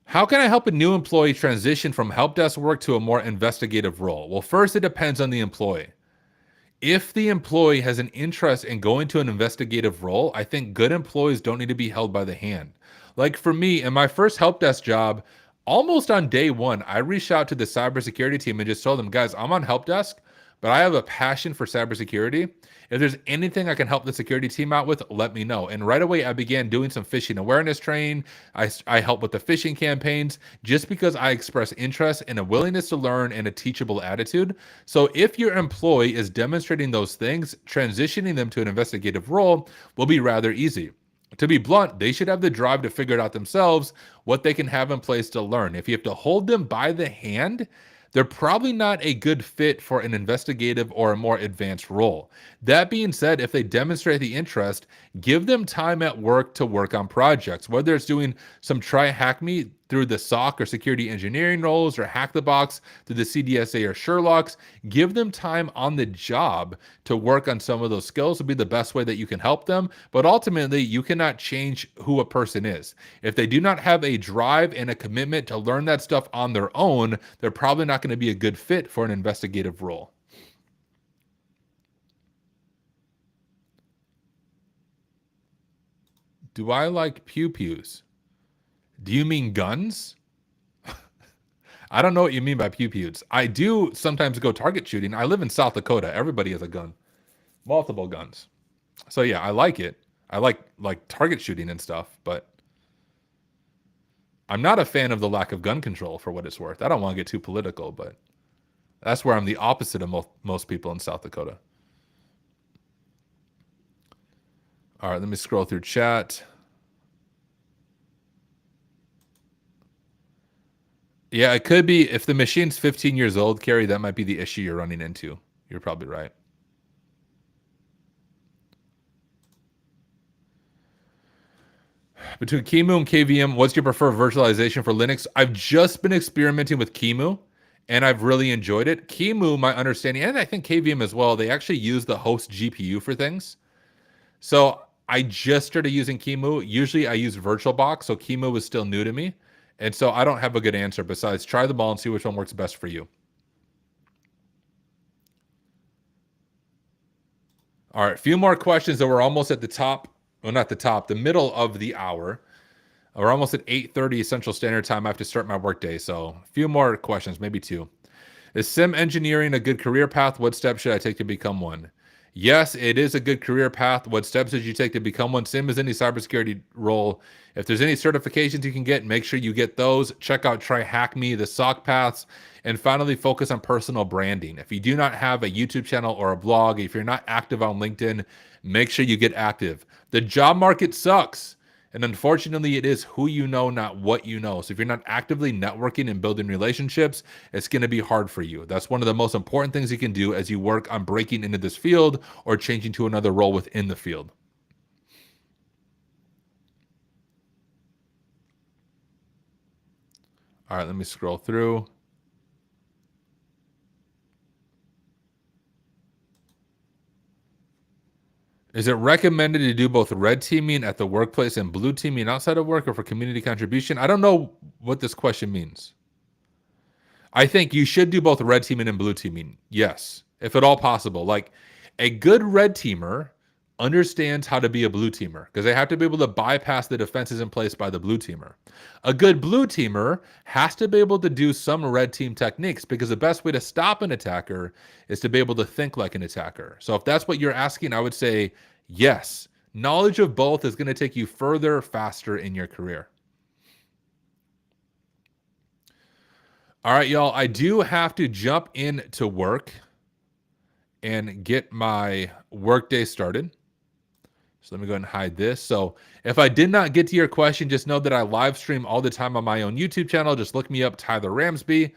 How can I help a new employee transition from help desk work to a more investigative role? Well, first, it depends on the employee. If the employee has an interest in going to an investigative role, I think good employees don't need to be held by the hand. Like for me, in my first help desk job, almost on day one, I reached out to the cybersecurity team and just told them, guys, I'm on help desk, but I have a passion for cybersecurity. If there's anything I can help the security team out with, let me know. And right away, I began doing some phishing awareness training. I help with the phishing campaigns just because I express interest and a willingness to learn and a teachable attitude. So if your employee is demonstrating those things, transitioning them to an investigative role will be rather easy. To be blunt, they should have the drive to figure it out themselves, what they can have in place to learn. If you have to hold them by the hand, they're probably not a good fit for an investigative or a more advanced role. That being said, if they demonstrate the interest, give them time at work to work on projects, whether it's doing some try hack me through the SOC or security engineering roles or hack the box through the CDSA or Sherlock's. Give them time on the job to work on some of those skills will be the best way that you can help them. But ultimately, you cannot change who a person is. If they do not have a drive and a commitment to learn that stuff on their own, they're probably not going to be a good fit for an investigative role. Do I like pew-pews? Do you mean guns? I don't know what you mean by pew-pews. I do sometimes go target shooting. I live in South Dakota. Everybody has a gun. Multiple guns. So yeah, I like it. I like target shooting and stuff, but I'm not a fan of the lack of gun control for what it's worth. I don't want to get too political, but that's where I'm the opposite of most people in South Dakota. All right, let me scroll through chat. Yeah, it could be if the machine's 15 years old, Carrie, that might be the issue you're running into. You're probably right. Between QEMU and KVM, what's your preferred virtualization for Linux? I've just been experimenting with QEMU, and I've really enjoyed it. QEMU, my understanding, and I think KVM as well, they actually use the host GPU for things. So I just started using QEMU. Usually I use VirtualBox, so QEMU was still new to me. And so I don't have a good answer besides try them all and see which one works best for you. All right, a few more questions, and we're almost at the top. Well, not the top, the middle of the hour. We're almost at 8:30 Central Standard Time. I have to start my workday, so a few more questions, maybe two. Is sim engineering a good career path? What steps should I take to become one? Yes, it is a good career path. What steps did you take to become one? Same as any cybersecurity role. If there's any certifications you can get, make sure you get those. Check out Try Hack Me, the SOC paths, and finally focus on personal branding. If you do not have a YouTube channel or a blog, if you're not active on LinkedIn, make sure you get active. The job market sucks. And unfortunately, it is who you know, not what you know. So if you're not actively networking and building relationships, it's going to be hard for you. That's one of the most important things you can do as you work on breaking into this field or changing to another role within the field. All right, let me scroll through. Is it recommended to do both red teaming at the workplace and blue teaming outside of work or for community contribution? I don't know what this question means. I think you should do both red teaming and blue teaming. Yes, if at all possible. Like a good red teamer understands how to be a blue teamer because they have to be able to bypass the defenses in place by the blue teamer. A good blue teamer has to be able to do some red team techniques because the best way to stop an attacker is to be able to think like an attacker. So if that's what you're asking, I would say yes. Knowledge of both is going to take you further, faster in your career. All right, y'all, I do have to jump into work and get my workday started. So let me go ahead and hide this. So if I did not get to your question, just know that I live stream all the time on my own YouTube channel. Just look me up, Tyler Ramsby.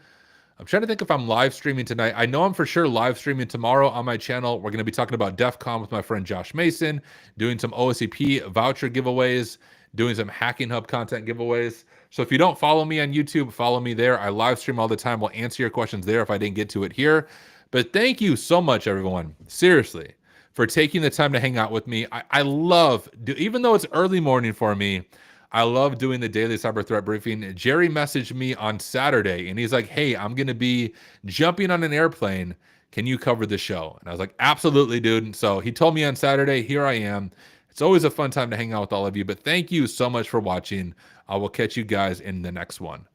I'm trying to think if I'm live streaming tonight. I know I'm for sure live streaming tomorrow on my channel. We're going to be talking about DEF CON with my friend Josh Mason, doing some OSCP voucher giveaways, doing some Hacking Hub content giveaways. So if you don't follow me on YouTube, follow me there. I live stream all the time. We'll answer your questions there if I didn't get to it here. But thank you so much, everyone. Seriously, for taking the time to hang out with me. I love, even though it's early morning for me, I love doing the daily cyber threat briefing. Jerry messaged me on Saturday and he's like, hey, I'm going to be jumping on an airplane. Can you cover the show? And I was like, absolutely, dude. And so he told me on Saturday, here I am. It's always a fun time to hang out with all of you, but thank you so much for watching. I will catch you guys in the next one.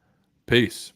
Peace.